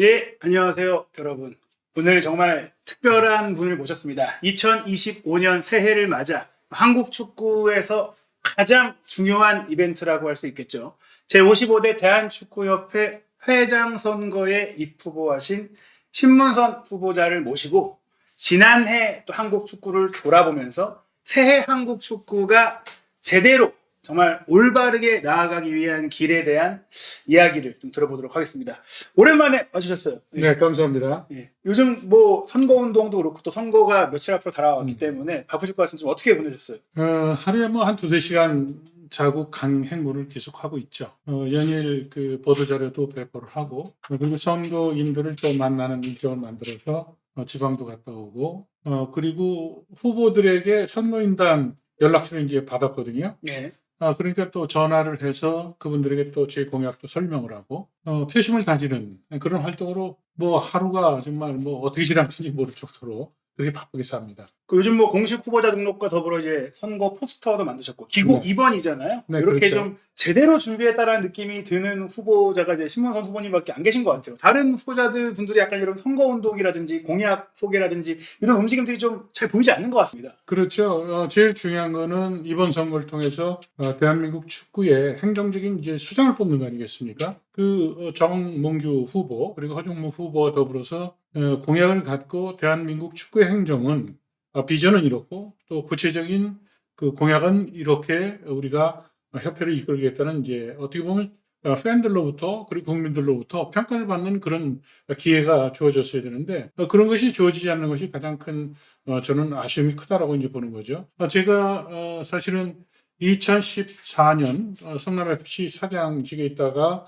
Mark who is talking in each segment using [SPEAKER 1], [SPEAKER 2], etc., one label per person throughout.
[SPEAKER 1] 예, 안녕하세요, 여러분. 오늘 정말 특별한 분을 모셨습니다. 2025년 새해를 맞아 한국 축구에서 가장 중요한 이벤트라고 할 수 있겠죠. 제55대 대한축구협회 회장 선거에 입후보하신 신문선 후보자를 모시고 지난해 또 한국 축구를 돌아보면서 새해 한국 축구가 제대로 정말 올바르게 나아가기 위한 길에 대한 이야기를 좀 들어보도록 하겠습니다. 오랜만에 와주셨어요.
[SPEAKER 2] 네, 감사합니다.
[SPEAKER 1] 예. 요즘 뭐 선거운동도 그렇고 또 선거가 며칠 앞으로 다가왔기 때문에 바쁘실 것 같은데 좀 어떻게 보내셨어요?
[SPEAKER 2] 하루에 뭐 한 두세 시간 자국 강행군을 계속하고 있죠. 연일 그 보도자료도 배포를 하고, 그리고 선거인들을 또 만나는 일정을 만들어서 지방도 갔다 오고, 그리고 후보들에게 선거인단 연락처를 이제 받았거든요.
[SPEAKER 1] 네.
[SPEAKER 2] 그러니까 또 전화를 해서 그분들에게 또 제 공약도 설명을 하고, 표심을 다지는 그런 활동으로 뭐 하루가 정말 뭐 어떻게 지나는지 모를 정도로 그렇게 바쁘게 삽니다.
[SPEAKER 1] 그 요즘 뭐 공식 후보자 등록과 더불어 이제 선거 포스터도 만드셨고 기호
[SPEAKER 2] 네.
[SPEAKER 1] 2번이잖아요.
[SPEAKER 2] 네,
[SPEAKER 1] 이렇게
[SPEAKER 2] 그렇죠.
[SPEAKER 1] 좀 제대로 준비했다라는 느낌이 드는 후보자가 이제 신문선 후보님밖에 안 계신 것 같아요. 다른 후보자들 분들이 약간 이런 선거운동이라든지 공약 소개라든지 이런 움직임들이 좀 잘 보이지 않는 것 같습니다.
[SPEAKER 2] 그렇죠. 제일 중요한 거는 이번 선거를 통해서 대한민국 축구의 행정적인 이제 수장을 뽑는 거 아니겠습니까? 정몽규 후보 그리고 허정무 후보와 더불어서 공약을 갖고 대한민국 축구의 행정은 비전은 이렇고 또 구체적인 그 공약은 이렇게 우리가 협회를 이끌겠다는 이제 어떻게 보면 팬들로부터 그리고 국민들로부터 평가를 받는 그런 기회가 주어졌어야 되는데 그런 것이 주어지지 않는 것이 가장 큰 저는 아쉬움이 크다라고 이제 보는 거죠. 제가 사실은 2014년 성남FC 사장직에 있다가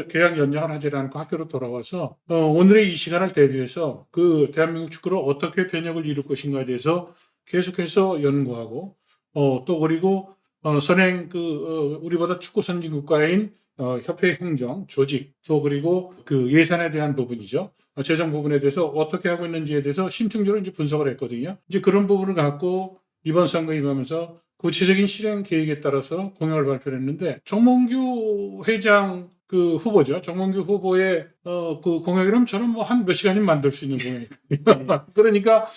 [SPEAKER 2] 계약 연장을 하지 않고 학교로 돌아와서 오늘의 이 시간을 대비해서 그 대한민국 축구를 어떻게 변혁을 이룰 것인가에 대해서 계속해서 연구하고 또 그리고 선행 우리보다 축구 선진 국가인 협회 행정, 조직, 또 그리고 그 예산에 대한 부분이죠. 재정 부분에 대해서 어떻게 하고 있는지에 대해서 심층적으로 이제 분석을 했거든요. 이제 그런 부분을 갖고 이번 선거에 임하면서 구체적인 실행 계획에 따라서 공약을 발표했는데 정몽규 회장 그 후보죠. 정몽규 후보의 그 공약이라면 저는 뭐 한 몇 시간이면 만들 수 있는 공약이에요. 그러니까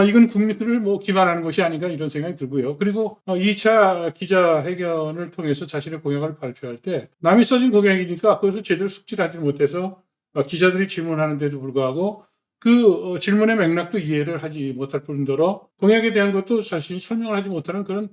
[SPEAKER 2] 이건 국민들을 뭐 기반하는 것이 아닌가 이런 생각이 들고요. 그리고 2차 기자회견을 통해서 자신의 공약을 발표할 때 남이 써진 공약이니까 그것을 제대로 숙지하지 못해서 기자들이 질문하는데도 불구하고 그 질문의 맥락도 이해를 하지 못할 뿐더러 공약에 대한 것도 자신이 설명을 하지 못하는 그런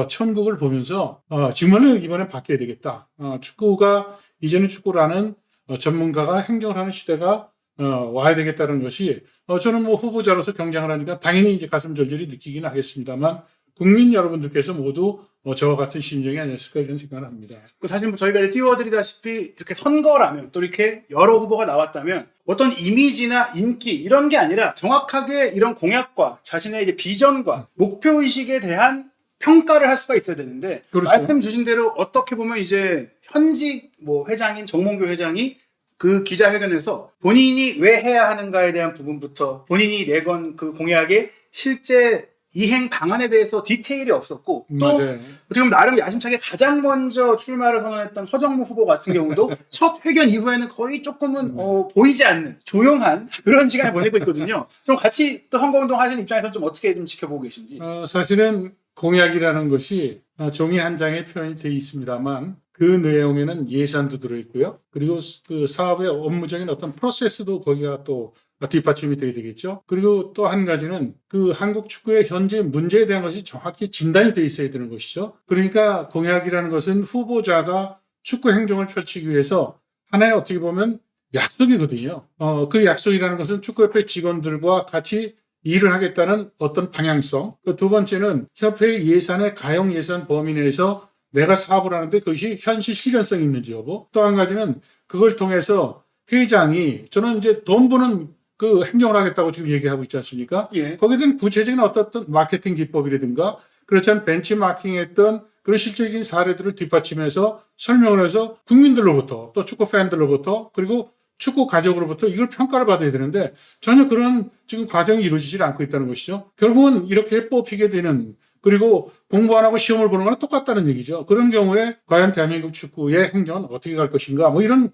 [SPEAKER 2] 천국을 보면서 질문을 이번에 바뀌어야 되겠다. 축구가 이제는 축구라는 전문가가 행정을 하는 시대가 와야 되겠다는 것이 저는 뭐 후보자로서 경쟁을 하니까 당연히 이제 가슴 절절히 느끼긴 하겠습니다만 국민 여러분들께서 모두 저와 같은 심정이 아니었을까 이런 생각을 합니다.
[SPEAKER 1] 사실 뭐 저희가 띄워드리다시피 이렇게 선거라면 또 이렇게 여러 후보가 나왔다면 어떤 이미지나 인기 이런 게 아니라 정확하게 이런 공약과 자신의 이제 비전과 목표의식에 대한 평가를 할 수가 있어야 되는데
[SPEAKER 2] 그렇죠.
[SPEAKER 1] 말씀 주신 대로 어떻게 보면 이제 현직 뭐 회장인 정몽규 회장이 그 기자회견에서 본인이 왜 해야 하는가에 대한 부분부터 본인이 내건 그 공약의 실제 이행 방안에 대해서 디테일이 없었고 또
[SPEAKER 2] 맞아요.
[SPEAKER 1] 어떻게 보면 나름 야심차게 가장 먼저 출마를 선언했던 허정무 후보 같은 경우도 첫 회견 이후에는 거의 조금은 보이지 않는 조용한 그런 시간을 보내고 있거든요. 좀 같이 또 선거운동 하시는 입장에서 좀 어떻게 좀 지켜보고 계신지.
[SPEAKER 2] 사실은 공약이라는 것이 종이 한 장에 표현이 되어 있습니다만 그 내용에는 예산도 들어있고요. 그리고 그 사업의 업무적인 어떤 프로세스도 거기가 또 뒷받침이 돼야 되겠죠. 그리고 또 한 가지는 그 한국 축구의 현재 문제에 대한 것이 정확히 진단이 돼 있어야 되는 것이죠. 그러니까 공약이라는 것은 후보자가 축구 행정을 펼치기 위해서 하나의 어떻게 보면 약속이거든요. 그 약속이라는 것은 축구협회 직원들과 같이 일을 하겠다는 어떤 방향성. 두 번째는 협회 예산의 가용 예산 범위 내에서 내가 사업을 하는데 그것이 현실 실현성이 있는지 여부. 또 한 가지는 그걸 통해서 회장이 저는 이제 돈 버는 그 행정을 하겠다고 지금 얘기하고 있지 않습니까?
[SPEAKER 1] 예.
[SPEAKER 2] 거기에 대한 구체적인 어떤 마케팅 기법이라든가 그렇지 않은 벤치마킹했던 그런 실질적인 사례들을 뒷받침해서 설명을 해서 국민들로부터 또 축구 팬들로부터 그리고 축구 가족으로부터 이걸 평가를 받아야 되는데 전혀 그런 지금 과정이 이루어지질 않고 있다는 것이죠. 결국은 이렇게 뽑히게 되는 그리고 공부 안 하고 시험을 보는 거랑 똑같다는 얘기죠. 그런 경우에 과연 대한민국 축구의 행정은 어떻게 갈 것인가 뭐 이런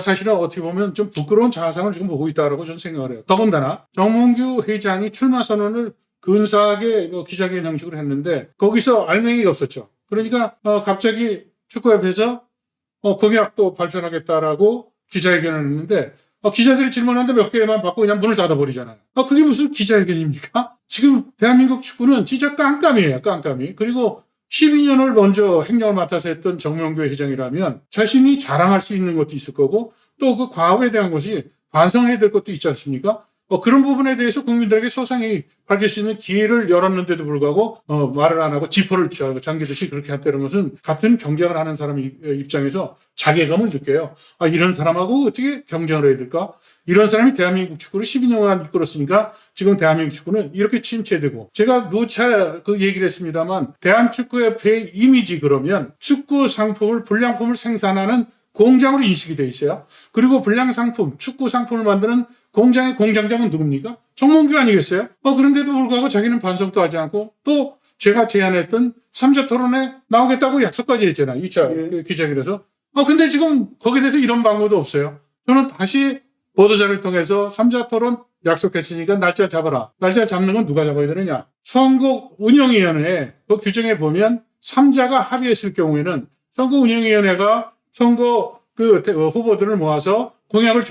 [SPEAKER 2] 사실은 어떻게 보면 좀 부끄러운 자상을 지금 보고 있다라고 저는 생각을 해요. 더군다나 정몽규 회장이 출마 선언을 근사하게 기자회견 형식으로 했는데 거기서 알맹이가 없었죠. 그러니까 갑자기 축구협회에서 공약도 발표하겠다라고 기자회견을 했는데 기자들이 질문하는데 몇 개만 받고 그냥 문을 닫아버리잖아요. 그게 무슨 기자회견입니까? 지금 대한민국 축구는 진짜 깜깜이에요. 깜깜이. 그리고 12년을 먼저 행정을 맡아서 했던 정명규 회장이라면 자신이 자랑할 수 있는 것도 있을 거고 또 그 과거에 대한 것이 반성해야 될 것도 있지 않습니까? 그런 부분에 대해서 국민들에게 소상히 밝힐 수 있는 기회를 열었는데도 불구하고 말을 안 하고 지퍼를 잠기듯이 그렇게 했다는 것은 같은 경쟁을 하는 사람 입장에서 자괴감을 느껴요. 이런 사람하고 어떻게 경쟁을 해야 될까? 이런 사람이 대한민국 축구를 12년간 이끌었으니까 지금 대한민국 축구는 이렇게 침체되고 제가 누차 그 얘기를 했습니다만 대한축구협회의 이미지 그러면 축구 상품을 불량품을 생산하는 공장으로 인식이 돼 있어요. 그리고 불량 상품, 축구 상품을 만드는 공장의 공장장은 누굽니까? 정몽규 아니겠어요? 그런데도 불구하고 자기는 반성도 하지 않고 또 제가 제안했던 3자 토론에 나오겠다고 약속까지 했잖아요. 2차 기자회견에서. 근데 지금 거기에 대해서 이런 방법도 없어요. 저는 다시 보도자를 통해서 3자 토론 약속했으니까 날짜 잡아라. 날짜 잡는 건 누가 잡아야 되느냐? 선거운영위원회 그 규정에 보면 3자가 합의했을 경우에는 선거운영위원회가 선거 후보들을 모아서 공약을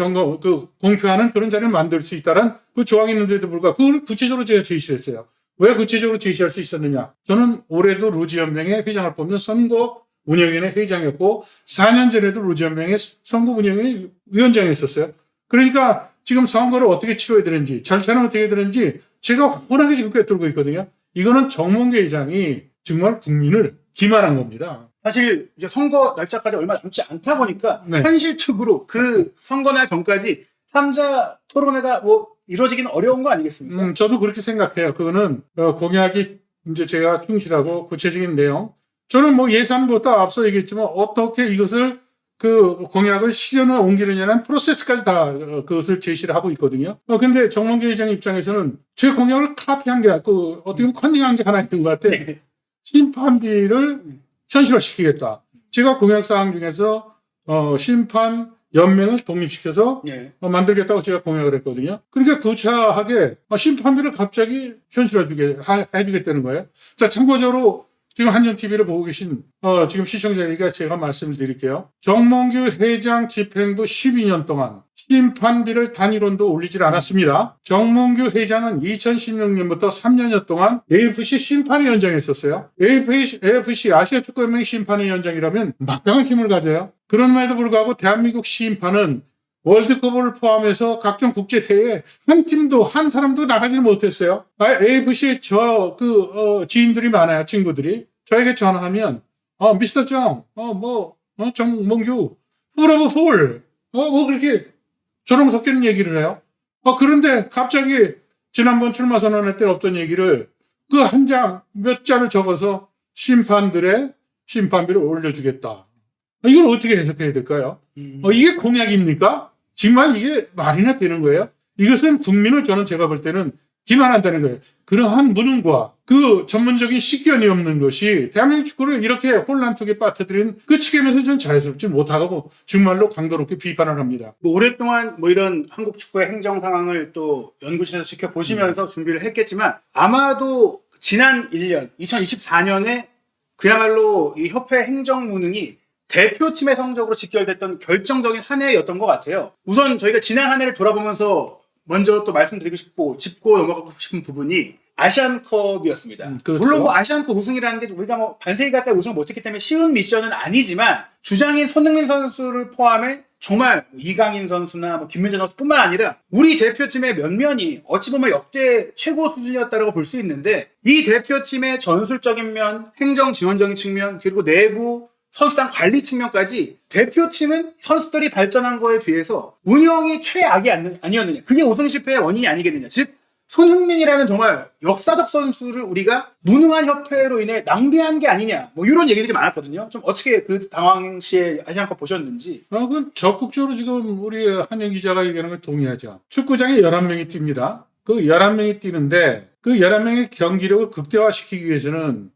[SPEAKER 2] 공표하는 그런 자리를 만들 수 있다는 그 조항이 있는데도 불구하고 그걸 구체적으로 제가 제시를 했어요. 왜 구체적으로 제시할 수 있었느냐? 저는 올해도 루지연맹의 회장을 뽑는 선거운영위원회 회장이었고 4년 전에도 루지연맹의 선거운영위원회 위원장이었어요. 그러니까 지금 선거를 어떻게 치러야 되는지 절차는 어떻게 해야 되는지 제가 워낙에 지금 꿰뚫고 있거든요. 이거는 정몽규 회장이 정말 국민을 기만한 겁니다.
[SPEAKER 1] 사실 이제 선거 날짜까지 얼마 남지 않다 보니까
[SPEAKER 2] 네.
[SPEAKER 1] 현실적으로 그 선거날 전까지 3자 토론회가 이루어지기는 어려운 거 아니겠습니까?
[SPEAKER 2] 저도 그렇게 생각해요. 그거는 공약이 이제 제가 충실하고 구체적인 내용. 저는 예산보다 앞서 얘기했지만 어떻게 이것을 그 공약을 실현을 옮기느냐는 프로세스까지 다 그것을 제시를 하고 있거든요. 근데 정몽규 회장 입장에서는 제 공약을 카피한 게 어떻게 보면 컨닝한 게 하나 있는 것 같아.
[SPEAKER 1] 네.
[SPEAKER 2] 심판비를 현실화시키겠다. 제가 공약사항 중에서 심판 연맹을 독립시켜서
[SPEAKER 1] 네.
[SPEAKER 2] 만들겠다고 제가 공약을 했거든요. 그러니까 구차하게 심판비를 갑자기 해주겠다는 거예요. 자, 참고적으로 지금 한전TV를 보고 계신 지금 시청자에게 제가 말씀을 드릴게요. 정몽규 회장 집행부 12년 동안 심판비를 단일원도 올리질 않았습니다. 정몽규 회장은 2016년부터 3년여 동안 AFC 심판위원장에 있었어요. AFC 아시아 축구연맹 심판위원장이라면 막강한 힘을 가져요. 그럼에도 불구하고 대한민국 심판은 월드컵을 포함해서 각종 국제대회에 한 팀도 한 사람도 나가지를 못했어요. AFC 지인들이 많아요. 친구들이 저에게 전화하면 미스터 정, 정몽규 훌 훌, 그렇게 저랑 섞이는 얘기를 해요. 그런데 갑자기 지난번 출마 선언회 때 없던 얘기를 그 한 장, 몇 장을 적어서 심판들의 심판비를 올려주겠다. 이걸 어떻게 해석해야 될까요? 이게 공약입니까? 정말 이게 말이나 되는 거예요? 이것은 국민을 제가 볼 때는 기만한다는 거예요. 그러한 무능과 그 전문적인 식견이 없는 것이 대한민국 축구를 이렇게 혼란 속에 빠뜨린 그 책임에서 저는 자유스럽지 못하고 정말로 강도롭게 비판을 합니다.
[SPEAKER 1] 오랫동안 이런 한국 축구의 행정 상황을 또 연구실에서 지켜보시면서 준비를 했겠지만 아마도 지난 1년, 2024년에 그야말로 이 협회 행정 무능이 대표팀의 성적으로 직결됐던 결정적인 한 해였던 것 같아요. 우선 저희가 지난 한 해를 돌아보면서 먼저 또 말씀드리고 싶고 짚고 넘어가고 싶은 부분이 아시안컵이었습니다.
[SPEAKER 2] 그렇죠.
[SPEAKER 1] 물론 아시안컵 우승이라는 게 우리가 반세기 가까이 우승을 못했기 때문에 쉬운 미션은 아니지만 주장인 손흥민 선수를 포함해 정말 이강인 선수나 김민재 선수뿐만 아니라 우리 대표팀의 면면이 어찌 보면 역대 최고 수준이었다고 볼 수 있는데 이 대표팀의 전술적인 면, 행정 지원적인 측면, 그리고 내부 선수단 관리 측면까지 대표팀은 선수들이 발전한 거에 비해서 운영이 최악이 아니었느냐. 그게 우승 실패의 원인이 아니겠느냐. 즉 손흥민이라는 정말 역사적 선수를 우리가 무능한 협회로 인해 낭비한 게 아니냐. 이런 얘기들이 많았거든요. 좀 어떻게 그 당시에 아시안컵 보셨는지.
[SPEAKER 2] 그건 적극적으로 지금 우리 한영 기자가 얘기하는 걸 동의하죠. 축구장에 11명이 뜁니다. 그 11명이 뛰는데 그 11명의 경기력을 극대화시키기 위해서는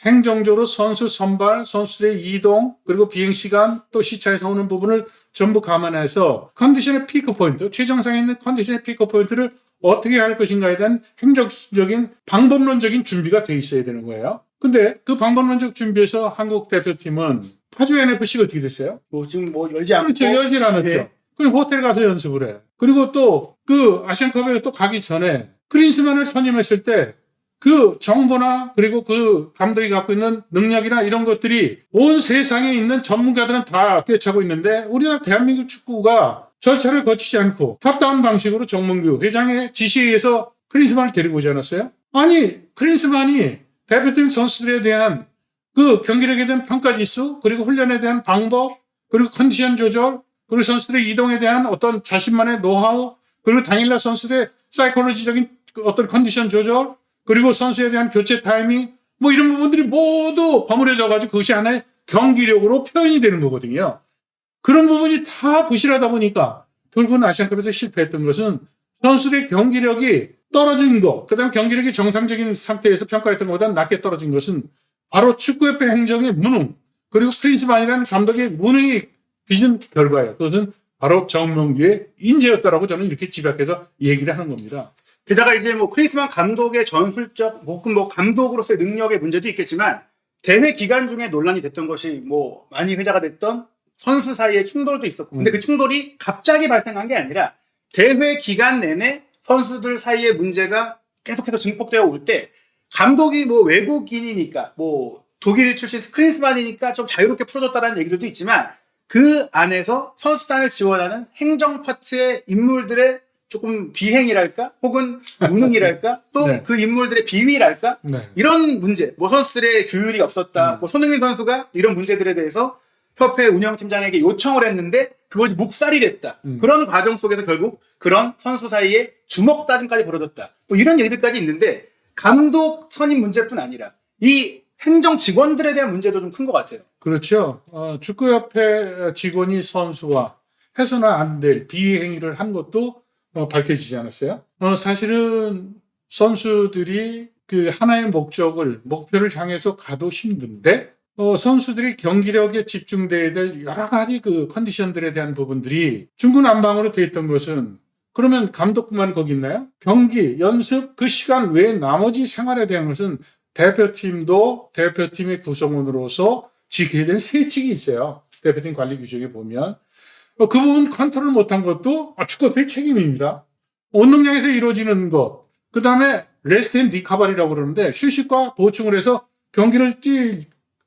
[SPEAKER 2] 행정적으로 선수 선발, 선수들의 이동, 그리고 비행 시간, 또 시차에서 오는 부분을 전부 감안해서 컨디션의 피크 포인트, 최정상에 있는 컨디션의 피크 포인트를 어떻게 할 것인가에 대한 행정적인 방법론적인 준비가 돼 있어야 되는 거예요. 근데 그 방법론적 준비에서 한국 대표팀은 파주 NFC가 어떻게 됐어요?
[SPEAKER 1] 뭐 지금 뭐 열지 않고
[SPEAKER 2] 그렇죠. 열질 않았죠.
[SPEAKER 1] 예.
[SPEAKER 2] 그럼 호텔 가서 연습을 해. 그리고 또 그 아시안컵에 또 가기 전에 크린스만을 선임했을 때 그 정보나 그리고 그 감독이 갖고 있는 능력이나 이런 것들이 온 세상에 있는 전문가들은 다 꿰차고 있는데 우리나라 대한민국 축구가 절차를 거치지 않고 탑다운 방식으로 정몽규 회장의 지시에 의해서 크린스만을 데리고 오지 않았어요? 아니 크린스만이 대표팀 선수들에 대한 그 경기력에 대한 평가 지수 그리고 훈련에 대한 방법 그리고 컨디션 조절 그리고 선수들의 이동에 대한 어떤 자신만의 노하우 그리고 당일날 선수들의 사이콜로지적인 어떤 컨디션 조절 그리고 선수에 대한 교체 타이밍 뭐 이런 부분들이 모두 버무려져 가지고 그것이 하나의 경기력으로 표현이 되는 거거든요. 그런 부분이 다 부실하다 보니까 결국은 아시안컵에서 실패했던 것은 선수들의 경기력이 떨어진 것, 그다음 경기력이 정상적인 상태에서 평가했던 것보다 낮게 떨어진 것은 바로 축구협회 행정의 무능, 그리고 크린스만이라는 감독의 무능이 빚은 결과예요. 그것은 바로 정몽규의 인재였다라고 저는 이렇게 집약해서 얘기를 하는 겁니다.
[SPEAKER 1] 게다가 이제 뭐 크리스만 감독의 전술적 혹은 뭐 감독으로서의 능력의 문제도 있겠지만 대회 기간 중에 논란이 됐던 것이 뭐 많이 회자가 됐던 선수 사이의 충돌도 있었고 근데 그 충돌이 갑자기 발생한 게 아니라 대회 기간 내내 선수들 사이의 문제가 계속해서 증폭되어 올 때 감독이 뭐 외국인이니까 뭐 독일 출신 크리스만이니까 좀 자유롭게 풀어줬다라는 얘기들도 있지만 그 안에서 선수단을 지원하는 행정 파트의 인물들의 조금 비행이랄까 혹은 무능이랄까 또 그
[SPEAKER 2] 네.
[SPEAKER 1] 인물들의 비위랄까
[SPEAKER 2] 네.
[SPEAKER 1] 이런 문제 뭐 선수들의 규율이 없었다 뭐 손흥민 선수가 이런 문제들에 대해서 협회 운영팀장에게 요청을 했는데 그것이 묵살이 됐다 그런 과정 속에서 결국 그런 선수 사이에 주먹 다짐까지 벌어졌다 뭐 이런 얘기들까지 있는데 감독 선임 문제뿐 아니라 이 행정 직원들에 대한 문제도 좀 큰 것 같아요.
[SPEAKER 2] 그렇죠. 축구협회 직원이 선수와 해서는 안 될 비행위를 한 것도 밝혀지지 않았어요. 사실은 선수들이 그 하나의 목표를 향해서 가도 힘든데, 선수들이 경기력에 집중돼야 될 여러 가지 그 컨디션들에 대한 부분들이 중구난방으로 돼 있던 것은 그러면 감독뿐만 거기 있나요? 경기, 연습, 그 시간 외에 나머지 생활에 대한 것은 대표팀도 대표팀의 구성원으로서 지켜야 될 세칙이 있어요. 대표팀 관리 규정에 보면. 그 부분 컨트롤 못한 것도 축구협회의 책임입니다. 운동량에서 이루어지는 것, 그 다음에 레스트 앤 리커버리라고 그러는데 휴식과 보충을 해서 경기를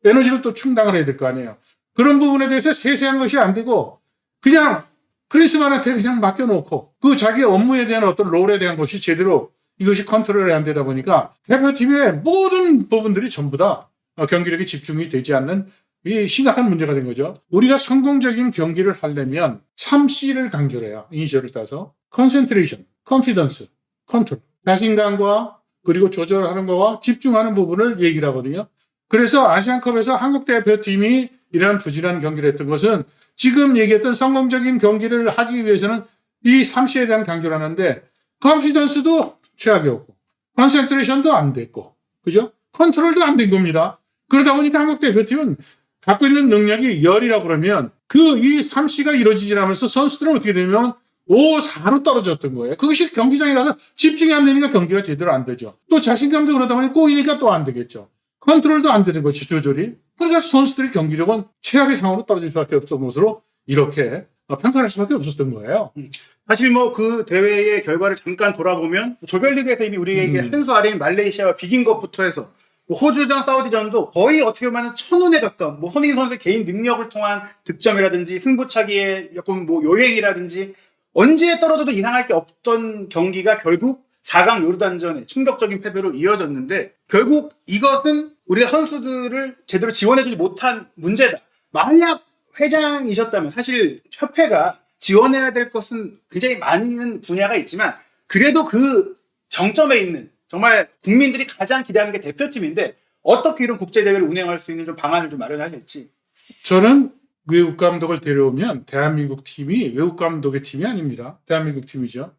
[SPEAKER 2] 에너지를 또 충당을 해야 될 거 아니에요. 그런 부분에 대해서 세세한 것이 안 되고 그냥 크리스만한테 그냥 맡겨놓고 그 자기 업무에 대한 어떤 롤에 대한 것이 제대로 이것이 컨트롤이 안 되다 보니까 대표팀의 모든 부분들이 전부 다 경기력이 집중이 되지 않는 이 심각한 문제가 된 거죠. 우리가 성공적인 경기를 하려면 3C를 강조를 해요. 이니셜을 따서 컨센트레이션, 컨피던스, 컨트롤, 자신감과 그리고 조절하는 거와 집중하는 부분을 얘기를 하거든요. 그래서 아시안컵에서 한국 대표팀이 이러한 부진한 경기를 했던 것은 지금 얘기했던 성공적인 경기를 하기 위해서는 이 3C에 대한 강조를 하는데 컨피던스도 최악이었고 컨센트레이션도 안 됐고 그죠? 컨트롤도 안 된 겁니다. 그러다 보니까 한국 대표팀은 갖고 있는 능력이 열이라고 그러면 이 3C가 이루어지지 않으면서 선수들은 어떻게 되면 5, 4로 떨어졌던 거예요. 그것이 경기장에 가서 집중이 안 되니까 경기가 제대로 안 되죠. 또 자신감도 그러다 보니 꼬이니까 또 안 되겠죠. 컨트롤도 안 되는 거죠, 조절이. 그러니까 선수들의 경기력은 최악의 상황으로 떨어질 수밖에 없었던 것으로 이렇게 평가할 수밖에 없었던 거예요.
[SPEAKER 1] 사실 뭐 그 대회의 결과를 잠깐 돌아보면 조별리그에서 이미 우리에게 한 수 아래인 말레이시아와 비긴 것부터 해서 뭐 호주전, 사우디전도 거의 어떻게 보면 천운에 가까운 뭐 손흥민 선수의 개인 능력을 통한 득점이라든지 승부차기의 약간 뭐 요행이라든지 언제 떨어져도 이상할 게 없던 경기가 결국 4강 요르단전에 충격적인 패배로 이어졌는데 결국 이것은 우리가 선수들을 제대로 지원해주지 못한 문제다. 만약 회장이셨다면 사실 협회가 지원해야 될 것은 굉장히 많은 분야가 있지만 그래도 그 정점에 있는 정말 국민들이 가장 기대하는 게 대표팀인데 어떻게 이런 국제대회를 운영할 수 있는 좀 방안을 좀 마련하실지.
[SPEAKER 2] 저는 외국 감독을 데려오면 대한민국 팀이 외국 감독의 팀이 아닙니다. 대한민국 팀이죠.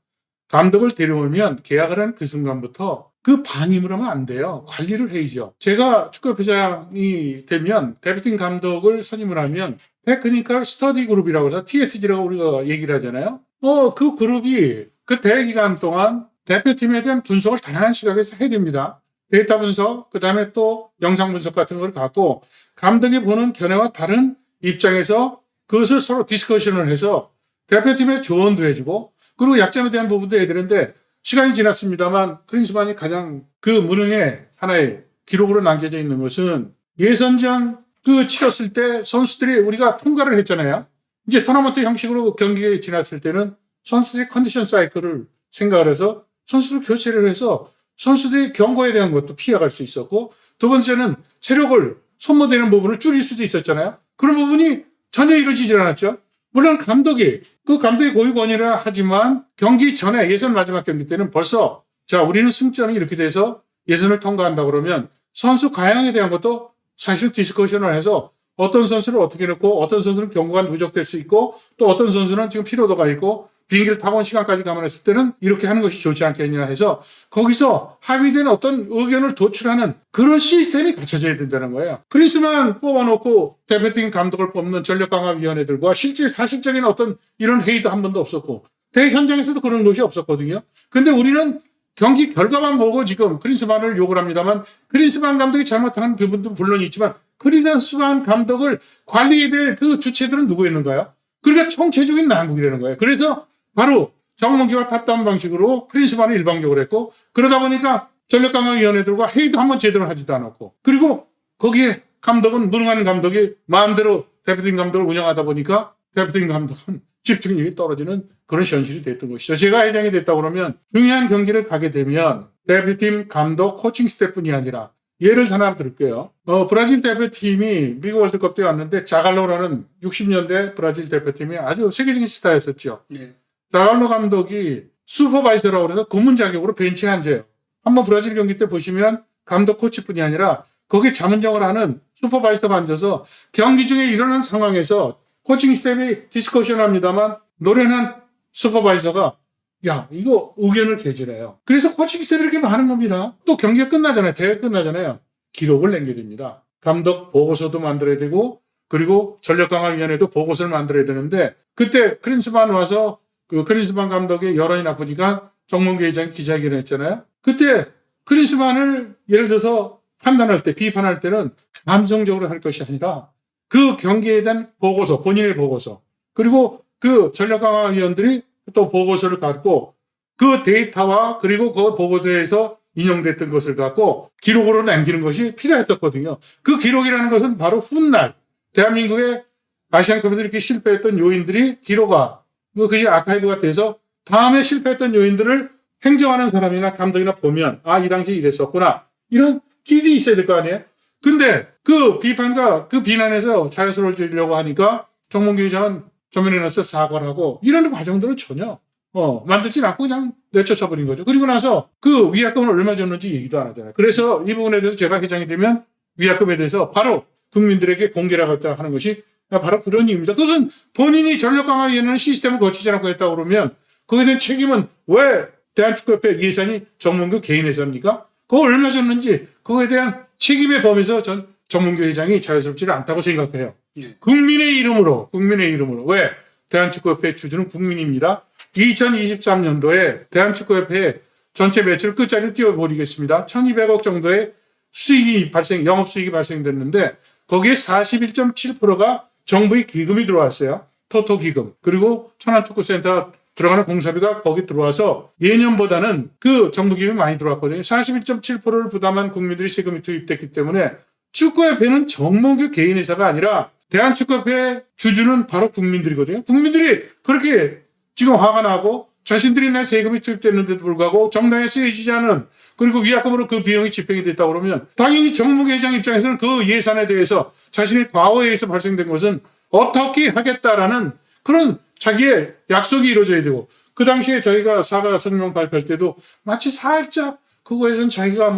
[SPEAKER 2] 감독을 데려오면 계약을 한 그 순간부터 그 방임을 하면 안 돼요. 관리를 해야죠. 제가 축구협회장이 되면 대표팀 감독을 선임을 하면 테크니컬 스터디 그룹이라고 해서 TSG라고 우리가 얘기를 하잖아요. 그 그룹이 그 대기간 동안 대표팀에 대한 분석을 다양한 시각에서 해야 됩니다. 데이터 분석, 그 다음에 또 영상 분석 같은 걸 갖고 감독이 보는 견해와 다른 입장에서 그것을 서로 디스커션을 해서 대표팀에 조언도 해주고 그리고 약점에 대한 부분도 해야 되는데 시간이 지났습니다만 크린스만이 가장 그 무능의 하나의 기록으로 남겨져 있는 것은 예선전 치렀을 때 선수들이 우리가 통과를 했잖아요. 이제 토너먼트 형식으로 경기에 지났을 때는 선수들이 컨디션 사이클을 생각을 해서 선수를 교체를 해서 선수들이 경고에 대한 것도 피해갈 수 있었고 두 번째는 체력을 소모되는 부분을 줄일 수도 있었잖아요. 그런 부분이 전혀 이루어지지 않았죠. 물론 감독이 고유 권위라 하지만 경기 전에 예선 마지막 경기 때는 벌써 자 우리는 승점이 이렇게 돼서 예선을 통과한다 그러면 선수 가양에 대한 것도 사실 디스커션을 해서 어떤 선수를 어떻게 넣고 어떤 선수는 경고가 누적될 수 있고 또 어떤 선수는 지금 피로도가 있고 비행기를 타고 온 시간까지 감안했을 때는 이렇게 하는 것이 좋지 않겠냐 해서 거기서 합의된 어떤 의견을 도출하는 그런 시스템이 갖춰져야 된다는 거예요. 크리스만 뽑아놓고 대표팀 감독을 뽑는 전력강화위원회들과 실제 사실적인 어떤 이런 회의도 한 번도 없었고 대회 현장에서도 그런 것이 없었거든요. 근데 우리는 경기 결과만 보고 지금 크리스만을 욕을 합니다만 크리스만 감독이 잘못하는 부분도 물론 있지만 크리스만 감독을 관리해야 될 그 주체들은 누구였는가요? 그러니까 총체적인 난국이라는 거예요. 그래서 바로 정몽규와 탑다운 방식으로 크리스만을 일방적으로 했고 그러다 보니까 전력강화위원회들과 회의도 한번 제대로 하지도 않았고 그리고 거기에 감독은 무능한 감독이 마음대로 대표팀 감독을 운영하다 보니까 대표팀 감독은 집중력이 떨어지는 그런 현실이 됐던 것이죠. 제가 회장이 됐다 그러면 중요한 경기를 가게 되면 대표팀 감독 코칭 스태프뿐이 아니라 예를 하나 들을게요. 브라질 대표팀이 미국 월드컵 때 왔는데 자갈로라는 60년대 브라질 대표팀이 아주 세계적인 스타였었죠.
[SPEAKER 1] 네.
[SPEAKER 2] 자갈로 감독이 슈퍼바이저라고 해서 고문 자격으로 벤치에 앉아요. 한번 브라질 경기 때 보시면 감독 코치뿐이 아니라 거기 자문정을 하는 슈퍼바이저가 앉아서 경기 중에 일어난 상황에서 코칭 스텝이 디스커션 합니다만 노련한 슈퍼바이저가 야 이거 의견을 개진해요. 그래서 코칭 스텝이 이렇게 많은 겁니다. 또 경기가 끝나잖아요. 대회 끝나잖아요. 기록을 남겨야 됩니다. 감독 보고서도 만들어야 되고 그리고 전력강화위원회도 보고서를 만들어야 되는데 그때 크린스만 와서 그 크린스만 감독의 여론이 나쁘니까 정몽규 회장이 기자회견을 했잖아요. 그때 크린스만을 예를 들어서 판단할 때 비판할 때는 감성적으로 할 것이 아니라 그 경기에 대한 보고서 본인의 보고서 그리고 그 전력강화위원들이 또 보고서를 갖고 그 데이터와 그리고 그 보고서에서 인용됐던 것을 갖고 기록으로 남기는 것이 필요했었거든요. 그 기록이라는 것은 바로 훗날 대한민국의 아시안컵에서 이렇게 실패했던 요인들이 기록화 그것이 아카이브가 돼서 다음에 실패했던 요인들을 행정하는 사람이나 감독이나 보면 아 이 당시에 이랬었구나 이런 길이 있어야 될 거 아니에요. 근데 그 비판과 그 비난에서 자연스러워지려고 하니까 정몽규 회장은 전면에 나서 사과를 하고 이런 과정들을 전혀 만들지 않고 그냥 내쫓아버린 거죠. 그리고 나서 그 위약금을 얼마 줬는지 얘기도 안 하잖아요. 그래서 이 부분에 대해서 제가 회장이 되면 위약금에 대해서 바로 국민들에게 공개를 하는 것이 바로 그런 이유입니다. 그것은 본인이 전력강화위원회는 시스템을 거치지 않고 했다고 그러면 거기에 대한 책임은 왜 대한축구협회 예산이 정몽규 개인 예산입니까? 그거 얼마 줬는지 그거에 대한 책임의 범위에서 전 정몽규 회장이 자유스럽지는 않다고 생각해요.
[SPEAKER 1] 네.
[SPEAKER 2] 국민의 이름으로 왜? 대한축구협회 주주는 국민입니다. 2023년도에 대한축구협회 전체 매출 끝자리를 띄워버리겠습니다. 1200억 정도의 영업수익이 발생됐는데 거기에 41.7%가 정부의 기금이 들어왔어요. 토토 기금. 그리고 천안축구센터 들어가는 공사비가 거기 들어와서 예년보다는 그 정부 기금이 많이 들어왔거든요. 41.7%를 부담한 국민들이 세금이 투입됐기 때문에 축구협회는 정몽규 개인 회사가 아니라 대한축구협회 주주는 바로 국민들이거든요. 국민들이 그렇게 지금 화가 나고 자신들이 내 세금이 투입됐는데도 불구하고 정당에 쓰여지지 않은 그리고 위약금으로 그 비용이 집행이 됐다고 그러면 당연히 정몽규 회장 입장에서는 그 예산에 대해서 자신의 과오에 의해서 발생된 것은 어떻게 하겠다라는 그런 자기의 약속이 이루어져야 되고 그 당시에 저희가 사과 성명 발표할 때도 마치 살짝 그거에선 자기가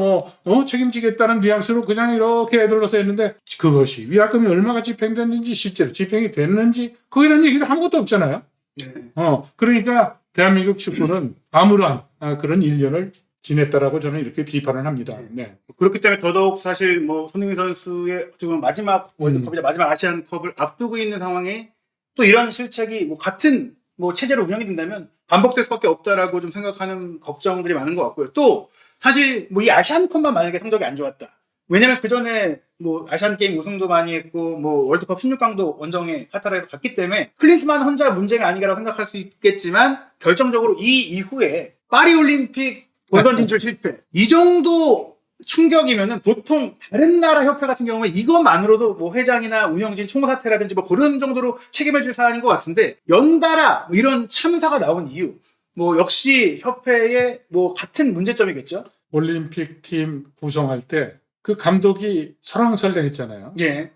[SPEAKER 2] 책임지겠다는 뉘앙스로 그냥 이렇게 애들러서 했는데 그것이 위약금이 얼마가 집행됐는지 실제로 집행이 됐는지 거기에 대한 얘기도 아무것도 없잖아요.
[SPEAKER 1] 네.
[SPEAKER 2] 그러니까 대한민국 축구는 아무런 그런 일련을 지냈다라고 저는 이렇게 비판을 합니다. 네.
[SPEAKER 1] 그렇기 때문에 더더욱 사실 뭐 손흥민 선수의 어떻게 보면 마지막 월드컵이자 마지막 아시안컵을 앞두고 있는 상황에 또 이런 실책이 뭐 같은 뭐 체제로 운영이 된다면 반복될 수밖에 없다라고 좀 생각하는 걱정들이 많은 것 같고요. 또 사실 뭐 이 아시안컵만 만약에 성적이 안 좋았다. 왜냐면 그 전에 뭐 아시안 게임 우승도 많이 했고 뭐 월드컵 16강도 원정에 카타르에서 갔기 때문에 클린스만 혼자 문제가 아니라고 생각할 수 있겠지만 결정적으로 이 이후에 파리 올림픽 본선 진출 실패. 이 정도 충격이면은 보통 다른 나라 협회 같은 경우는 이것만으로도 뭐 회장이나 운영진 총사퇴라든지 뭐 그런 정도로 책임을 질 사안인 것 같은데 연달아 뭐 이런 참사가 나온 이유 뭐 역시 협회의 뭐 같은 문제점이겠죠.
[SPEAKER 2] 올림픽 팀 구성할 때 그 감독이 설왕설래했잖아요.
[SPEAKER 1] 예.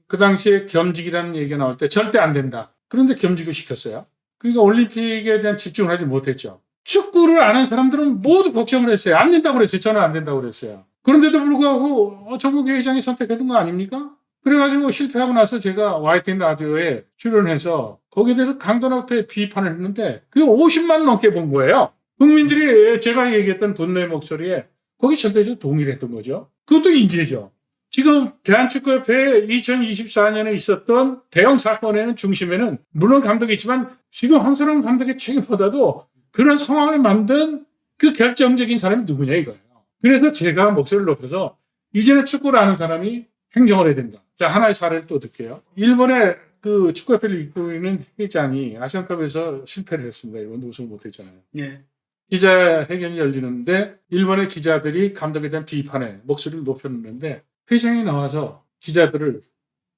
[SPEAKER 2] 그 당시에 겸직이라는 얘기가 나올 때 절대 안 된다. 그런데 겸직을 시켰어요. 그러니까 올림픽에 대한 집중을 하지 못했죠. 축구를 아는 사람들은 모두 걱정을 했어요. 안 된다고 그랬어요. 저는 안 된다고 그랬어요. 그런데도 불구하고 정국회 회장이 선택했던 거 아닙니까? 그래가지고 실패하고 나서 제가 YTN 라디오에 출연해서 거기에 대해서 강도 높게 비판을 했는데 그게 50만 넘게 본 거예요. 국민들이 제가 얘기했던 분노의 목소리에 거기 절대적으로 동의를 했던 거죠. 그것도 인재죠. 지금 대한축구협회 2024년에 있었던 대형 사건에는 중심에는 물론 감독이 있지만 지금 황선홍 감독의 책임보다도 그런 상황을 만든 그 결정적인 사람이 누구냐 이거예요. 그래서 제가 목소리를 높여서 이제는 축구를 아는 사람이 행정을 해야 된다. 자, 하나의 사례를 또 듣게요. 일본의 그 축구협회를 이끌고 있는 회장이 아시안컵에서 실패를 했습니다. 일본도 우승을 못했잖아요.
[SPEAKER 1] 예.
[SPEAKER 2] 기자회견이 열리는데 일본의 기자들이 감독에 대한 비판에 목소리를 높였는데 회장이 나와서 기자들을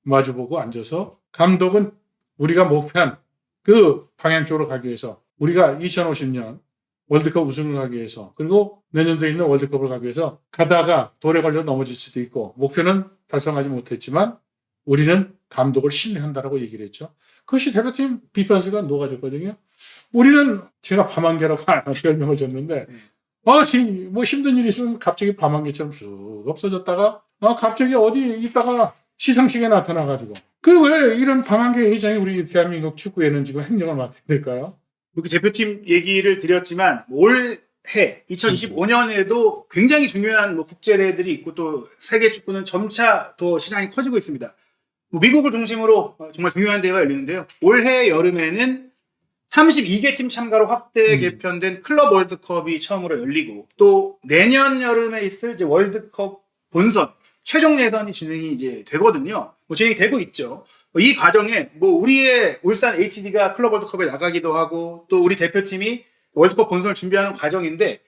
[SPEAKER 2] 마주보고 앉아서 감독은 우리가 목표한 그 방향 쪽으로 가기 위해서 우리가 2050년 월드컵 우승을 가기 위해서 그리고 내년도에 있는 월드컵을 가기 위해서 가다가 돌에 걸려 넘어질 수도 있고 목표는 달성하지 못했지만 우리는 감독을 신뢰한다라고 얘기를 했죠. 그것이 대표팀 비판수가 녹아졌거든요. 우리는 제가 밤한개라고 별명을 줬는데 지금 뭐 힘든 일이 있으면 갑자기 밤한개처럼 쑥 없어졌다가 갑자기 어디 있다가 시상식에 나타나가지고 그 왜 이런 밤한개 회장이 우리 대한민국 축구에는 지금 행정을 맡아야 될까요?
[SPEAKER 1] 이렇게 대표팀 얘기를 드렸지만 올해 2025년에도 굉장히 중요한 뭐 국제대회들이 있고 또 세계 축구는 점차 더 시장이 커지고 있습니다. 뭐 미국을 중심으로 정말 중요한 대회가 열리는데요. 올해 여름에는 32개 팀 참가로 확대 개편된 클럽 월드컵이 처음으로 열리고 또 내년 여름에 있을 이제 월드컵 본선 최종 예선이 진행이 이제 되거든요. 뭐 진행이 되고 있죠. 이 과정에 뭐 우리의 울산 HD가 클럽 월드컵에 나가기도 하고 또 우리 대표팀이 월드컵 본선을 준비하는 과정인데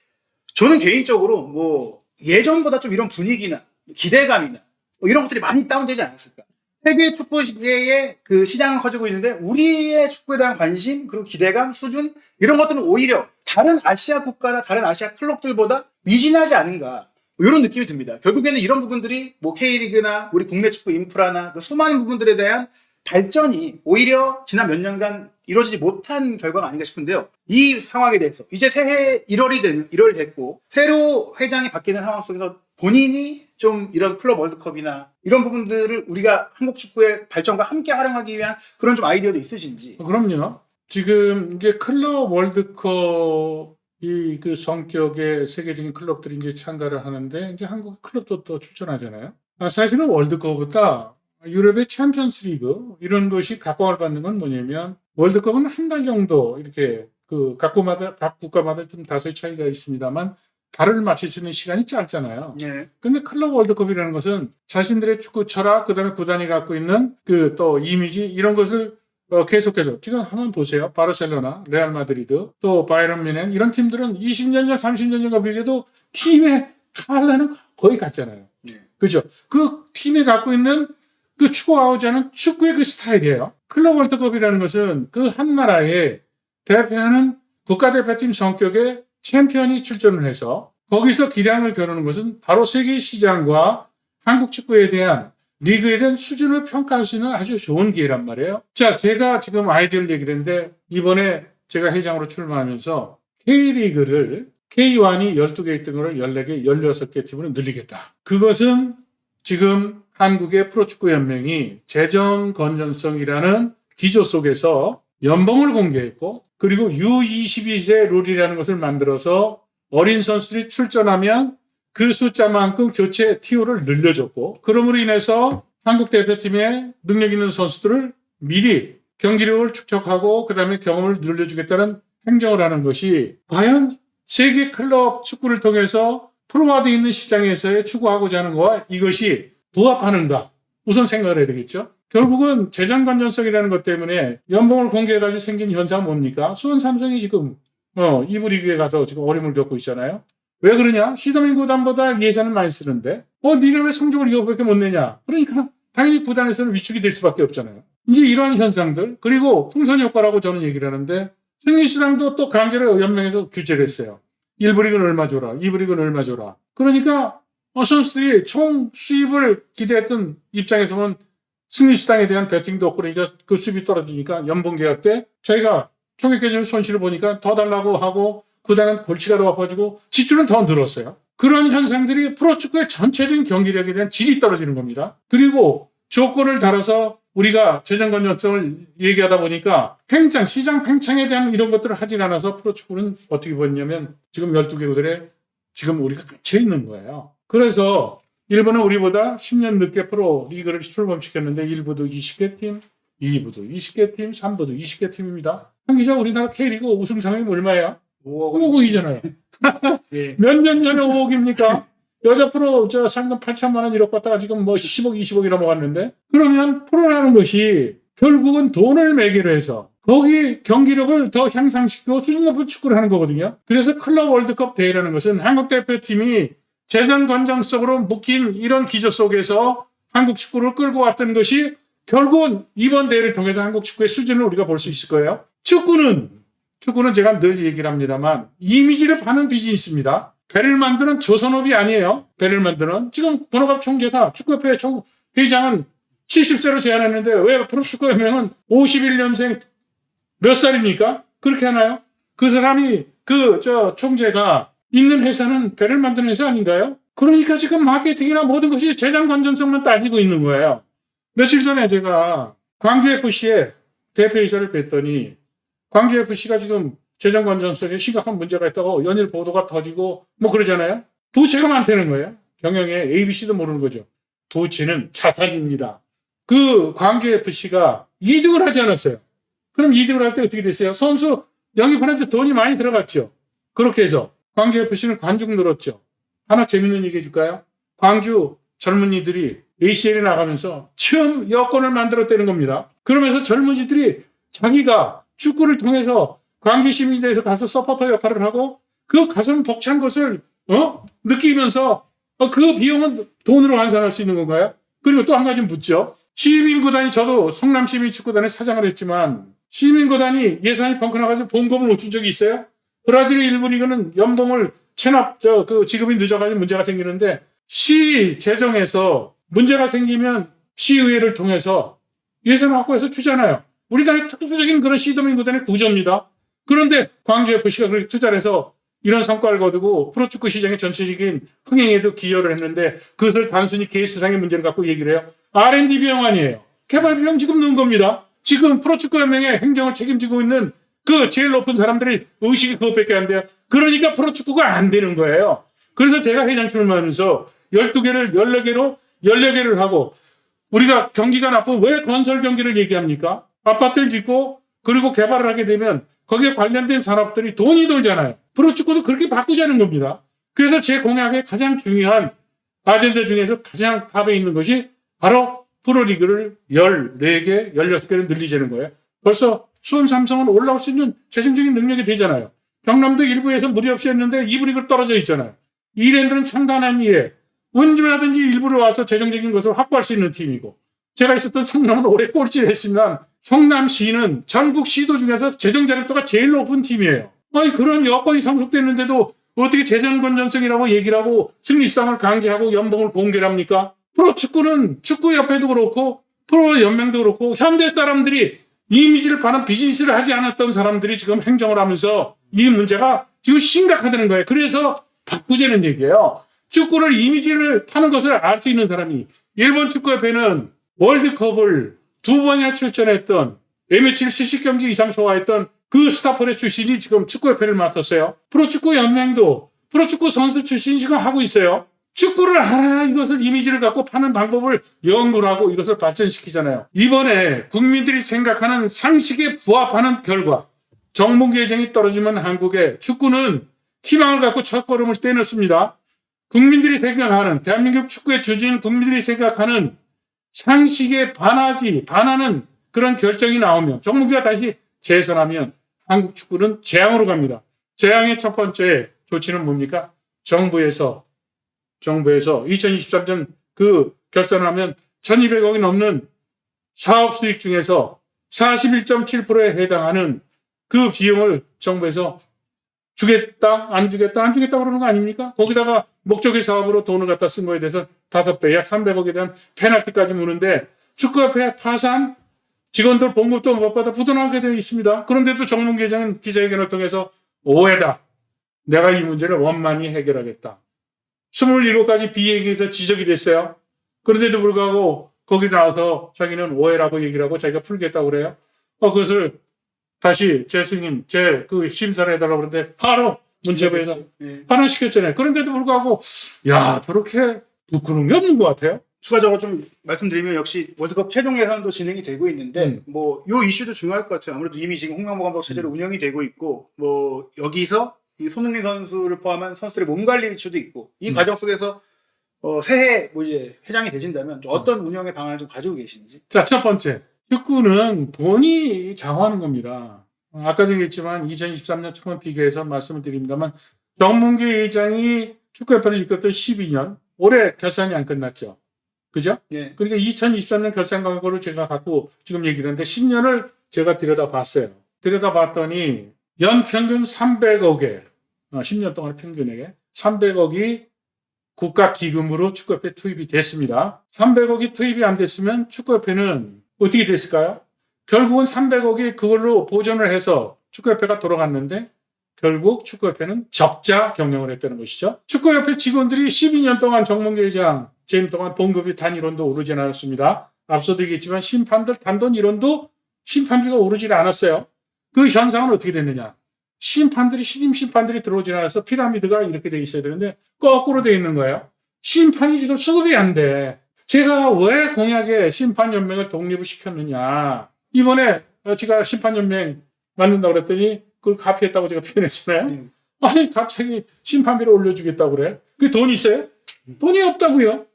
[SPEAKER 1] 저는 개인적으로 뭐 예전보다 좀 이런 분위기나 기대감이나 뭐 이런 것들이 많이 다운되지 않았을까. 세계 축구계의 그 시장은 커지고 있는데 우리의 축구에 대한 관심 그리고 기대감 수준 이런 것들은 오히려 다른 아시아 국가나 다른 아시아 클럽들보다 미진하지 않은가 뭐 이런 느낌이 듭니다. 결국에는 이런 부분들이 뭐 K리그나 우리 국내 축구 인프라나 그 수많은 부분들에 대한 발전이 오히려 지난 몇 년간 이루어지지 못한 결과가 아닌가 싶은데요. 이 상황에 대해서 이제 새해 1월이 됐고 새로 회장이 바뀌는 상황 속에서 본인이 좀 이런 클럽 월드컵이나 이런 부분들을 우리가 한국 축구의 발전과 함께 활용하기 위한 그런 좀 아이디어도 있으신지.
[SPEAKER 2] 그럼요. 지금 이제 클럽 월드컵이 그 성격의 세계적인 클럽들이 이제 참가를 하는데 이제 한국 클럽도 또 출전하잖아요. 사실은 월드컵보다 유럽의 챔피언스 리그 이런 것이 각광을 받는 건 뭐냐면 월드컵은 한 달 정도 이렇게 그 각 국가마다 좀 다소의 차이가 있습니다만 발을 맞출 수 있는 시간이 짧잖아요.
[SPEAKER 1] 네.
[SPEAKER 2] 근데 클럽 월드컵이라는 것은 자신들의 축구 철학, 그 다음에 구단이 갖고 있는 그 또 이미지, 이런 것을 계속해서, 지금 한번 보세요. 바르셀로나, 레알 마드리드, 또 바이에른 뮌헨, 이런 팀들은 20년 전, 30년 전과 비교해도 팀의 칼라는 거의 같잖아요.
[SPEAKER 1] 네.
[SPEAKER 2] 그죠? 그 팀이 갖고 있는 그 추구하고자 하는 축구의 그 스타일이에요. 클럽 월드컵이라는 것은 그 한 나라에 대표하는 국가대표팀 성격의 챔피언이 출전을 해서 거기서 기량을 겨루는 것은 바로 세계 시장과 한국 축구에 대한 리그에 대한 수준을 평가할 수 있는 아주 좋은 기회란 말이에요. 자, 제가 지금 아이디어를 얘기를 했는데 이번에 제가 회장으로 출마하면서 K리그를 K1이 12개 있던 걸 14개, 16개 팀으로 늘리겠다. 그것은 지금 한국의 프로축구연맹이 재정 건전성이라는 기조 속에서 연봉을 공개했고 그리고 U22세 룰이라는 것을 만들어서 어린 선수들이 출전하면 그 숫자만큼 교체 TO를 늘려줬고, 그러므로 인해서 한국 대표팀의 능력 있는 선수들을 미리 경기력을 축적하고 그다음에 경험을 늘려주겠다는 행정을 하는 것이 과연 세계 클럽 축구를 통해서 프로화되어 있는 시장에서의 추구하고자 하는 것과 이것이 부합하는가 우선 생각을 해야 되겠죠. 결국은 재정 건전성이라는 것 때문에 연봉을 공개해가지고 생긴 현상은 뭡니까? 수원 삼성이 지금 2부 리그에 가서 지금 어려움을 겪고 있잖아요. 왜 그러냐? 시도민 구단보다 예산을 많이 쓰는데 니네 왜 성적을 이거밖에 못 내냐? 그러니까 당연히 구단에서는 위축이 될 수밖에 없잖아요. 이제 이러한 현상들, 그리고 풍선 효과라고 저는 얘기를 하는데 승리수당도 또 강제로 연맹에서 규제를 했어요. 1부 리그는 얼마 줘라, 2부 리그는 얼마 줘라. 그러니까 선수들이 총 수입을 기대했던 입장에서 보면 승리수당에 대한 배팅도 없고 그러니까 그 수입이 떨어지니까 연봉 계약 때 저희가 총액 계정 손실을 보니까 더 달라고 하고 구단은 골치가 더 아파지고 지출은 더 늘었어요. 그런 현상들이 프로축구의 전체적인 경기력에 대한 질이 떨어지는 겁니다. 그리고 조건을 달아서 우리가 재정 건전성을 얘기하다 보니까 시장 팽창에 대한 이런 것들을 하진 않아서 프로축구는 어떻게 보냐면 지금 12개국들에 지금 우리가 갇혀 있는 거예요. 그래서 일본은 우리보다 10년 늦게 프로 리그를 출범시켰는데 1부도 20개 팀, 2부도 20개 팀, 3부도 20개 팀입니다. 한 기자 우리나라 K리그 우승 상금이 얼마야? 5억이잖아요.
[SPEAKER 1] 예.
[SPEAKER 2] 몇 년 전에 5억입니까? 여자 프로 상금 8천만 원 이렇게 갖다가 지금 10억, 20억이 넘어갔는데 그러면 프로라는 것이 결국은 돈을 매개로 해서 거기 경기력을 더 향상시키고 수준 높은 축구를 하는 거거든요. 그래서 클럽 월드컵 대회라는 것은 한국 대표팀이 재정 건전성으로 묶인 이런 기조 속에서 한국 축구를 끌고 왔던 것이 결국은 이번 대회를 통해서 한국 축구의 수준을 우리가 볼 수 있을 거예요. 축구는 제가 늘 얘기를 합니다만 이미지를 파는 비즈니스입니다. 배를 만드는 조선업이 아니에요. 배를 만드는. 지금 권호갑 총재가 축구협회 회장은 70세로 제안했는데 왜 프로축구연맹은 51년생 몇 살입니까? 그렇게 하나요? 그 사람이 총재가 있는 회사는 배를 만드는 회사 아닌가요? 그러니까 지금 마케팅이나 모든 것이 재정 건전성만 따지고 있는 거예요. 며칠 전에 제가 광주FC의 대표이사를 뵀더니 광주FC가 지금 재정 건전성에 심각한 문제가 있다고 연일 보도가 터지고 그러잖아요. 부채가 많다는 거예요. 경영에 ABC도 모르는 거죠. 부채는 자산입니다. 그 광주FC가 2등을 하지 않았어요. 그럼 2등을 할 때 어떻게 됐어요? 선수 영입하는데 돈이 많이 들어갔죠. 그렇게 해서 광주FC는 관중 늘었죠. 하나 재밌는 얘기 해줄까요? 광주 젊은이들이 ACL에 나가면서 처음 여권을 만들었다는 겁니다. 그러면서 젊은이들이 자기가 축구를 통해서 광주 시민대에서 가서 서포터 역할을 하고 그 가슴 벅찬 것을 느끼면서 그 비용은 돈으로 환산할 수 있는 건가요? 그리고 또 한 가지 묻죠. 시민구단이 저도 성남시민축구단의 사장을 했지만 시민구단이 예산이 펑크 나가지고 봉급을 못 준 적이 있어요? 브라질의 일부 리그는 연봉을 지급이 늦어가지고 문제가 생기는데 시 재정에서 문제가 생기면 시의회를 통해서 예산을 확보해서 주잖아요. 우리나라의 특수적인 그런 시도민구단의 구조입니다. 그런데 광주FC가 그렇게 투자를 해서 이런 성과를 거두고 프로축구 시장의 전체적인 흥행에도 기여를 했는데 그것을 단순히 케이스상의 문제를 갖고 얘기를 해요. R&D 비용 아니에요. 개발 비용 지금 넣은 겁니다. 지금 프로축구연맹의 행정을 책임지고 있는 그 제일 높은 사람들이 의식이 그것밖에 안 돼요. 그러니까 프로축구가 안 되는 거예요. 그래서 제가 회장 출마하면서 12개를 14개를 하고 우리가 경기가 나쁘면 왜 건설 경기를 얘기합니까? 아파트를 짓고 그리고 개발을 하게 되면 거기에 관련된 산업들이 돈이 돌잖아요. 프로축구도 그렇게 바꾸자는 겁니다. 그래서 제 공약의 가장 중요한 아젠다 중에서 가장 탑에 있는 것이 바로 프로리그를 14개, 16개를 늘리자는 거예요. 벌써 수원 삼성은 올라올 수 있는 재정적인 능력이 되잖아요. 경남도 1부에서 무리 없이 했는데 2부 리그로 떨어져 있잖아요. 이랜드는 창단한 이에 언제라든지 일부러 와서 재정적인 것을 확보할 수 있는 팀이고 제가 있었던 성남은 올해 꼴찌를 했지만 성남시는 전국 시도 중에서 재정 자립도가 제일 높은 팀이에요. 아니 그런 여건이 성숙됐는데도 어떻게 재정 건전성이라고 얘기를 하고 승리수당을 강제하고 연봉을 공개를 합니까? 프로축구는 축구협회도 그렇고 프로연맹도 그렇고 현대 사람들이 이미지를 파는 비즈니스를 하지 않았던 사람들이 지금 행정을 하면서 이 문제가 지금 심각하다는 거예요. 그래서 바꾸자는 얘기예요. 축구를 이미지를 파는 것을 알 수 있는 사람이 일본 축구협회는 월드컵을 2번이나 출전했던 A매치를 70경기 이상 소화했던 그 스타포레 출신이 지금 축구협회를 맡았어요. 프로축구연맹도 프로축구 선수 출신 지금 하고 있어요. 축구를 하나 이것을 이미지를 갖고 파는 방법을 연구를 하고 이것을 발전시키잖아요. 이번에 국민들이 생각하는 상식에 부합하는 결과 정몽규 회장이 떨어지면 한국의 축구는 희망을 갖고 첫걸음을 떼놓습니다. 국민들이 생각하는 대한민국 축구의 주진 국민들이 생각하는 상식에 반하는 그런 결정이 나오면 정몽규가 다시 재선하면 한국 축구는 재앙으로 갑니다. 재앙의 첫 번째 조치는 뭡니까? 정부에서 2023년 그 결산하면 1200억이 넘는 사업 수익 중에서 41.7%에 해당하는 그 비용을 정부에서 주겠다, 안 주겠다 그러는 거 아닙니까? 거기다가 목적의 사업으로 돈을 갖다 쓴 거에 대해서 5배, 약 300억에 대한 페널티까지 무는데 축구협회 파산, 직원들 봉급도 못 받아 부도나게 되어 있습니다. 그런데도 정몽규 회장은 기자회견을 통해서 오해다. 내가 이 문제를 원만히 해결하겠다. 27가지 비얘기에서 지적이 됐어요. 그런데도 불구하고 거기 나와서 자기는 오해라고 얘기를 하고 자기가 풀겠다고 그래요. 그것을 다시 제 스님, 그 심사를 해달라고 그러는데 바로 문체부에서 반환시켰잖아요. 그런데도 불구하고 야 저렇게 부끄러운 게 없는 것 같아요.
[SPEAKER 1] 추가적으로 좀 말씀드리면 역시 월드컵 최종 예선도 진행이 되고 있는데 뭐 요 이슈도 중요할 것 같아요. 아무래도 이미 지금 홍명보 감독 체제로 운영이 되고 있고 뭐 여기서 이 손흥민 선수를 포함한 선수들의 몸 관리 이슈도 있고 이 과정 속에서 새해 뭐 이제 회장이 되신다면 좀 어떤 운영의 방안을 좀 가지고 계시는지.
[SPEAKER 2] 자, 첫 번째 축구는 돈이 좌우하는 겁니다. 아까도 얘기했지만 2023년 처음 비교해서 말씀을 드립니다만 정몽규 회장이 축구협회를 이끌었던 12년 올해 결산이 안 끝났죠. 그죠?
[SPEAKER 1] 네.
[SPEAKER 2] 그러니까 2023년 결산 광고를 제가 갖고 지금 얘기를 했는데 10년을 제가 들여다봤어요. 들여다봤더니 연평균 300억에 10년 동안 평균에게 300억이 국가기금으로 축구협회에 투입이 됐습니다. 300억이 투입이 안 됐으면 축구협회는 어떻게 됐을까요? 결국은 300억이 그걸로 보존을 해서 축구협회가 돌아갔는데 결국 축구협회는 적자 경영을 했다는 것이죠. 축구협회 직원들이 12년 동안 정몽규 회장 재임 동안 봉급이 단 1원도 오르지 않았습니다. 앞서도 얘기했지만 심판들 단돈 1원도 심판비가 오르지 않았어요. 그 현상은 어떻게 됐느냐. 신임 심판들이 들어오지 않아서 피라미드가 이렇게 돼 있어야 되는데 거꾸로 돼 있는 거예요. 심판이 지금 수급이 안 돼. 제가 왜 공약에 심판연맹을 독립을 시켰느냐. 이번에 제가 심판연맹 만든다고 그랬더니 그걸 카피했다고 제가 표현했잖아요. 아니 갑자기 심판비를 올려주겠다고 그래. 그 돈 있어요? 돈이 없다고요.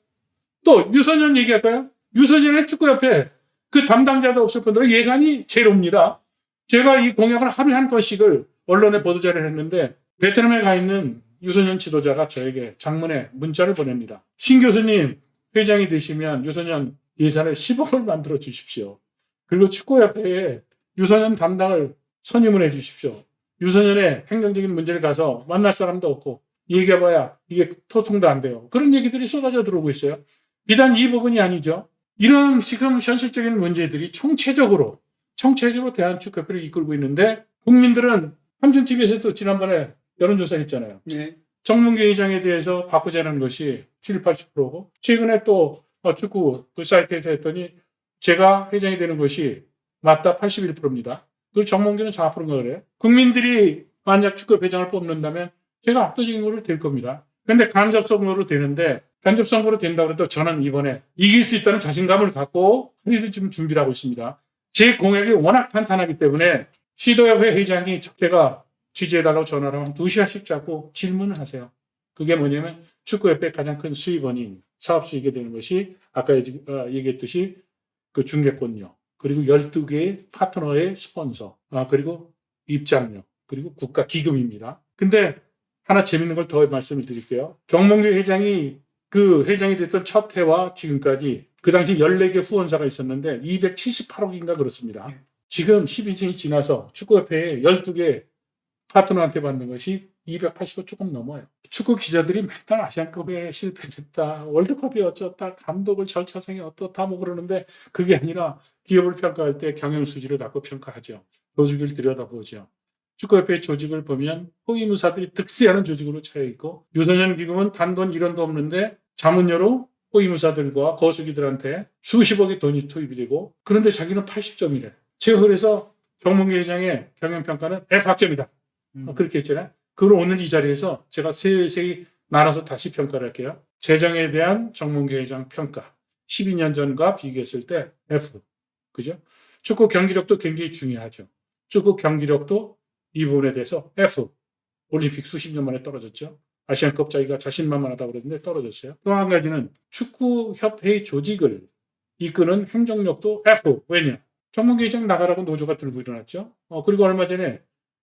[SPEAKER 2] 또 유소년 얘기할까요? 유소년의 축구협회 그 담당자도 없을 뿐더러 예산이 제로입니다. 제가 이 공약을 하루에 한 건씩을 언론에 보도자료를 했는데 베트남에 가 있는 유소년 지도자가 저에게 장문에 문자를 보냅니다. 신 교수님 회장이 되시면 유소년 예산을 10억을 만들어 주십시오. 그리고 축구협회에 유소년 담당을 선임을 해 주십시오. 유소년의 행정적인 문제를 가서 만날 사람도 없고 얘기해봐야 이게 소통도 안 돼요. 그런 얘기들이 쏟아져 들어오고 있어요. 비단 이 부분이 아니죠. 이런 지금 현실적인 문제들이 총체적으로 대한축구협회를 이끌고 있는데 국민들은 삼촌TV에서도 지난번에 여론조사 했잖아요.
[SPEAKER 1] 네.
[SPEAKER 2] 정몽규 회장에 대해서 바꾸자는 것이 70, 80%고 최근에 또 축구 그 사이트에서 했더니 제가 회장이 되는 것이 맞다 81%입니다. 그리고 정몽규는 4%인가 그래요. 국민들이 만약 축구회장을 뽑는다면 제가 압도적인 걸로 될 겁니다. 그런데 간접선거로 되는데 간접선거로 된다고 해도 저는 이번에 이길 수 있다는 자신감을 갖고 우리를 지금 준비를 하고 있습니다. 제 공약이 워낙 탄탄하기 때문에 시도협회 회장이 제가 지지해달라고 전화를 하면 2시간씩 잡고 질문을 하세요. 그게 뭐냐면 축구협회 가장 큰 수입원인 사업 수익에 되는 것이 아까 얘기했듯이 그 중개권료 그리고 12개의 파트너의 스폰서 그리고 입장료 그리고 국가 기금입니다. 근데 하나 재밌는 걸 더 말씀을 드릴게요. 정몽규 회장이 그 회장이 됐던 첫 해와 지금까지 그 당시 14개 후원사가 있었는데 278억인가 그렇습니다. 지금 12년이 지나서 축구협회에 12개 파트너한테 받는 것이 280억 조금 넘어요. 축구 기자들이 맨날 아시안컵에 실패했다, 월드컵이 어쩌다, 감독을 절차상에 어떻다 뭐 그러는데 그게 아니라 기업을 평가할 때 경영 수지를 갖고 평가하죠. 조직을 들여다보죠. 축구협회 조직을 보면 호위무사들이 득세하는 조직으로 차여 있고 유소년 기금은 단돈 1원도 없는데 자문료로 호위무사들과 거수기들한테 수십억의 돈이 투입이 되고 그런데 자기는 80점이래. 제가 그래서 정몽규 회장의 경영평가는 F학점이다. 그렇게 했잖아요. 그걸 오늘 이 자리에서 제가 세세히 나눠서 다시 평가를 할게요. 재정에 대한 정몽규 회장 평가. 12년 전과 비교했을 때 F. 그죠? 축구 경기력도 굉장히 중요하죠. 축구 경기력도 이 부분에 대해서 F. 올림픽 수십 년 만에 떨어졌죠. 아시안컵 자기가 자신만만하다고 그랬는데 떨어졌어요. 또 한 가지는 축구협회의 조직을 이끄는 행정력도 F. 왜냐? 정몽규 회장 나가라고 노조가 들고 일어났죠. 그리고 얼마 전에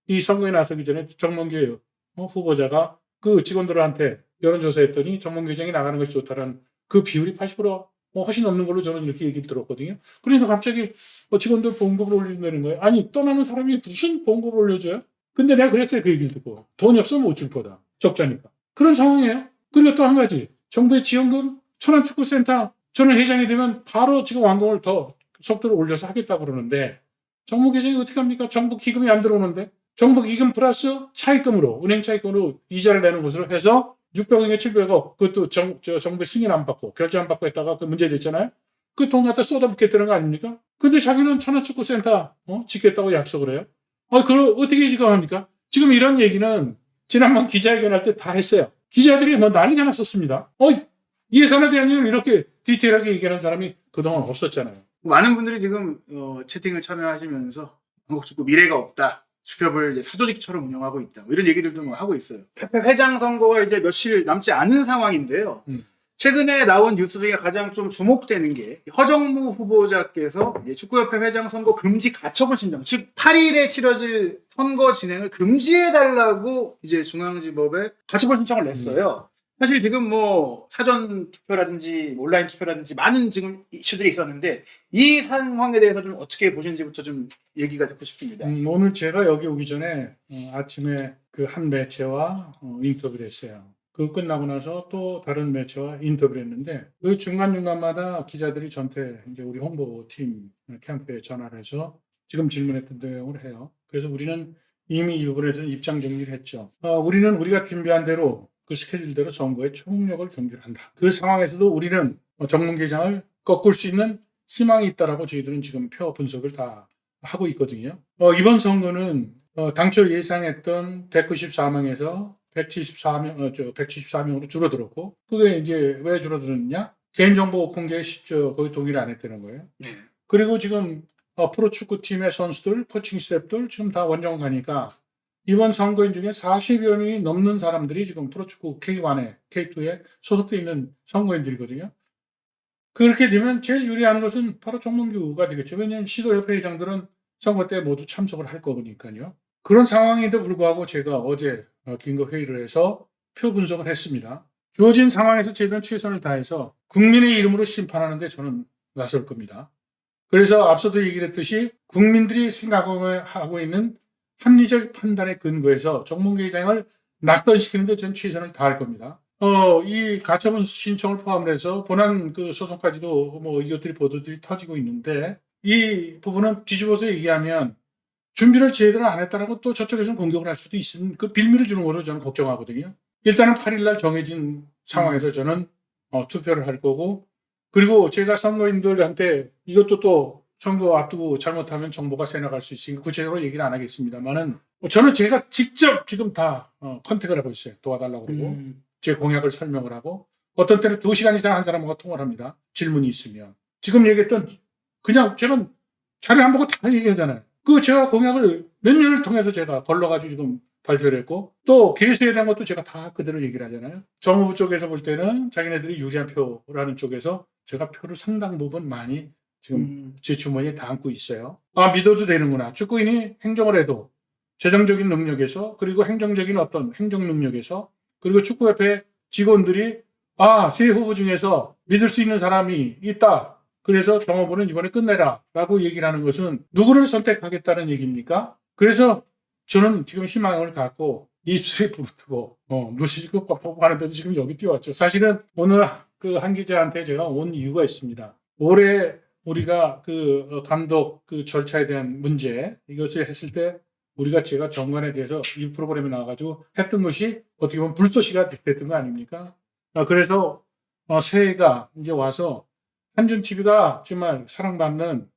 [SPEAKER 2] 이 선거에 나서기 전에 정몽규 후보자가 그 직원들한테 여론조사했더니 정몽규 회장이 나가는 것이 좋다라는 그 비율이 80% 훨씬 넘는 걸로 저는 이렇게 얘기 들었거든요. 그러니까 갑자기 직원들 봉급을 올린다는 거예요. 아니 떠나는 사람이 무슨 봉급을 올려줘요? 근데 내가 그랬어요. 그 얘기를 듣고. 돈이 없으면 못 줄 거다. 적자니까. 그런 상황이에요. 그리고 또 한 가지. 정부의 지원금 천안축구센터 저는 회장이 되면 바로 지금 완공을 더 속도를 올려서 하겠다고 그러는데 정부 회장이 어떻게 합니까? 정부 기금이 안 들어오는데 정부 기금 플러스 차입금으로 은행 차입금으로 이자를 내는 것으로 해서 600억에 700억 그것도 정부 승인 안 받고 결제 안 받고 했다가 그 문제 됐잖아요. 그 돈 갖다 쏟아붓겠다는 거 아닙니까? 근데 자기는 천안축구센터 짓겠다고 약속을 해요. 그걸 어떻게 지금 합니까? 지금 이런 얘기는 지난번 기자회견할 때 다 했어요. 기자들이 난리가 났었습니다. 이 예산에 대한 일을 이렇게 디테일하게 얘기하는 사람이 그동안 없었잖아요.
[SPEAKER 1] 많은 분들이 지금 채팅을 참여하시면서 한국축구 미래가 없다. 축협을 이제 사조직처럼 운영하고 있다. 이런 얘기들도 하고 있어요. 협회 회장 선거가 이제 며칠 남지 않은 상황인데요. 최근에 나온 뉴스 중에 가장 좀 주목되는 게 허정무 후보자께서 이제 축구협회 회장 선거 금지 가처분 신청, 즉 8일에 치러질 선거 진행을 금지해달라고 이제 중앙지법에 가처분 신청을 냈어요. 사실 지금 사전 투표라든지 온라인 투표라든지 많은 지금 이슈들이 있었는데 이 상황에 대해서 좀 어떻게 보시는지부터 좀 얘기가 듣고 싶습니다.
[SPEAKER 2] 오늘 제가 여기 오기 전에 아침에 그 한 매체와 인터뷰를 했어요. 그거 끝나고 나서 또 다른 매체와 인터뷰를 했는데 그 중간중간마다 기자들이 저한테 이제 우리 홍보팀 캠프에 전화를 해서 지금 질문했던 내용을 해요. 그래서 우리는 이미 이 부분에서 입장 정리를 했죠. 우리는 우리가 준비한 대로 그 스케줄대로 선거에 총력을 경기를 한다. 그 상황에서도 우리는 정몽규 회장을 꺾을 수 있는 희망이 있다라고 저희들은 지금 표 분석을 다 하고 있거든요. 이번 선거는 당초 예상했던 194명에서 174명으로 줄어들었고, 그게 이제 왜 줄어들었냐? 개인정보 공개 거의 동의를 안 했다는 거예요.
[SPEAKER 1] 네.
[SPEAKER 2] 그리고 지금 프로축구팀의 선수들, 코칭 스태프들 지금 다 원정 가니까 이번 선거인 중에 40여 명이 넘는 사람들이 지금 프로축구 K1에, K2에 소속돼 있는 선거인들이거든요. 그렇게 되면 제일 유리한 것은 바로 정몽규가 되겠죠. 왜냐하면 시도협회 회장들은 선거 때 모두 참석을 할 거니까요. 그런 상황에도 불구하고 제가 어제 긴급 회의를 해서 표 분석을 했습니다. 주어진 상황에서 저희들은 최선을 다해서 국민의 이름으로 심판하는데 저는 나설 겁니다. 그래서 앞서도 얘기를 했듯이 국민들이 생각하고 있는 합리적 판단의 근거에서 정몽규 회장을 낙선시키는데 저는 최선을 다할 겁니다. 이 가처분 신청을 포함해서 본안 그 소송까지도 이것들이 보도들이 터지고 있는데 이 부분은 뒤집어서 얘기하면 준비를 제대로 안 했다라고 또 저쪽에서는 공격을 할 수도 있는 그 빌미를 주는 걸로 저는 걱정하거든요. 일단은 8일날 정해진 상황에서 저는 투표를 할 거고 그리고 제가 선거인들한테 이것도 또 선거 앞두고 잘못하면 정보가 새 나갈 수 있으니까 구체적으로 얘기를 안 하겠습니다만은 저는 제가 직접 지금 다 컨택을 하고 있어요. 도와달라고 그러고 제 공약을 설명을 하고 어떤 때는 2시간 이상 한 사람과 통화를 합니다. 질문이 있으면. 지금 얘기했던 그냥 저는 자료 안 보고 다 얘기하잖아요. 그 제가 공약을 몇 년을 통해서 제가 걸러가지고 지금 발표를 했고 또 개수에 대한 것도 제가 다 그대로 얘기를 하잖아요. 정부부 쪽에서 볼 때는 자기네들이 유리한 표라는 쪽에서 제가 표를 상당 부분 많이 지금 제 주머니에 담고 있어요. 믿어도 되는구나. 축구인이 행정을 해도 재정적인 능력에서 그리고 행정적인 어떤 행정 능력에서 그리고 축구협회 직원들이 세 후보 중에서 믿을 수 있는 사람이 있다. 그래서 정호부는 이번에 끝내라 라고 얘기를 하는 것은 누구를 선택하겠다는 얘기입니까? 그래서 저는 지금 희망을 갖고 입술에 부르트고 무시고 뻑뻑하는데도 지금 여기 뛰어왔죠. 사실은 오늘 그 한 기자한테 제가 온 이유가 있습니다. 올해 우리가 그 감독 그 절차에 대한 문제 이것을 했을 때 제가 정관에 대해서 이 프로그램에 나와가지고 했던 것이 어떻게 보면 불쏘시가 됐던 거 아닙니까? 그래서 새해가 이제 와서 한준TV가 정말 사랑받는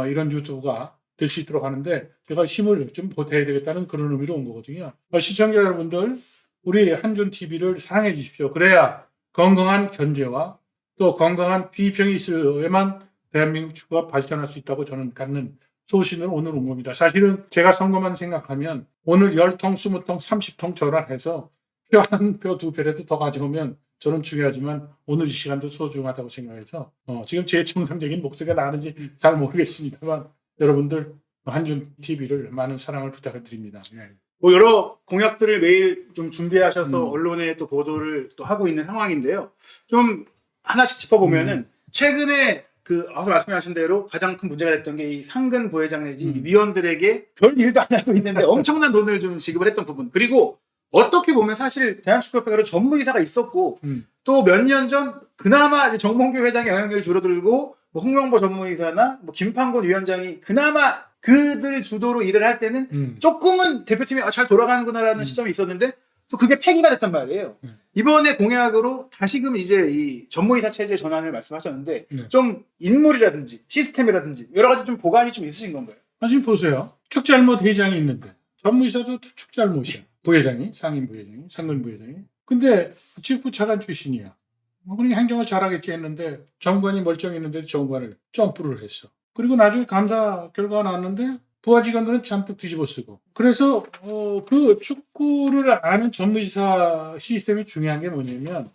[SPEAKER 2] 이런 유튜브가 될 수 있도록 하는데 제가 힘을 좀 보태야 되겠다는 그런 의미로 온 거거든요. 시청자 여러분들, 우리 한준TV를 사랑해 주십시오. 그래야 건강한 견제와 또 건강한 비평이 있어야만 대한민국 축구가 발전할 수 있다고 저는 갖는 소신을 오늘 온 겁니다. 사실은 제가 선거만 생각하면 오늘 10통, 20통, 30통 전화해서 표 한 표, 두 표라도 더 가져오면 저는 중요하지만 오늘 이 시간도 소중하다고 생각해서 지금 제 정상적인 목소리가 나는지 잘 모르겠습니다만 여러분들 한준TV를 많은 사랑을 부탁을 드립니다. 네.
[SPEAKER 1] 뭐 여러 공약들을 매일 좀 준비하셔서
[SPEAKER 2] 음.
[SPEAKER 1] 언론에 또 보도를 또 하고 있는 상황인데요. 좀 하나씩 짚어보면은 최근에 앞서 말씀하신 대로 가장 큰 문제가 됐던 게 이 상근 부회장 내지 위원들에게 별 일도 안 하고 있는데 엄청난 돈을 좀 지급을 했던 부분. 그리고 어떻게 보면 사실 대한축구협회가 전무이사가 있었고 또 몇 년 전 그나마 이제 정몽규 회장의 영향력이 줄어들고 뭐 홍명보 전무이사나 뭐 김판곤 위원장이 그나마 그들 주도로 일을 할 때는 조금은 대표팀이 잘 돌아가는구나라는 시점이 있었는데 또 그게 폐기가 됐단 말이에요. 이번에 공약으로 다시금 이제 이 전무이사 체제 전환을 말씀하셨는데 좀 인물이라든지 시스템이라든지 여러 가지 좀 보관이 좀 있으신 건가요?
[SPEAKER 2] 지금 보세요. 축잘못 회장이 있는데 전무이사도 축잘못이야. 부회장이, 상임 부회장이, 상근 부회장이. 근데 직부 차관 출신이야. 그러니까 행정을 잘하겠지 했는데 정관이 멀쩡했는데 정관을 점프를 했어. 그리고 나중에 감사 결과가 나왔는데 부하 직원들은 잔뜩 뒤집어 쓰고. 그래서 그 축구를 아는 전무이사 시스템이 중요한 게 뭐냐면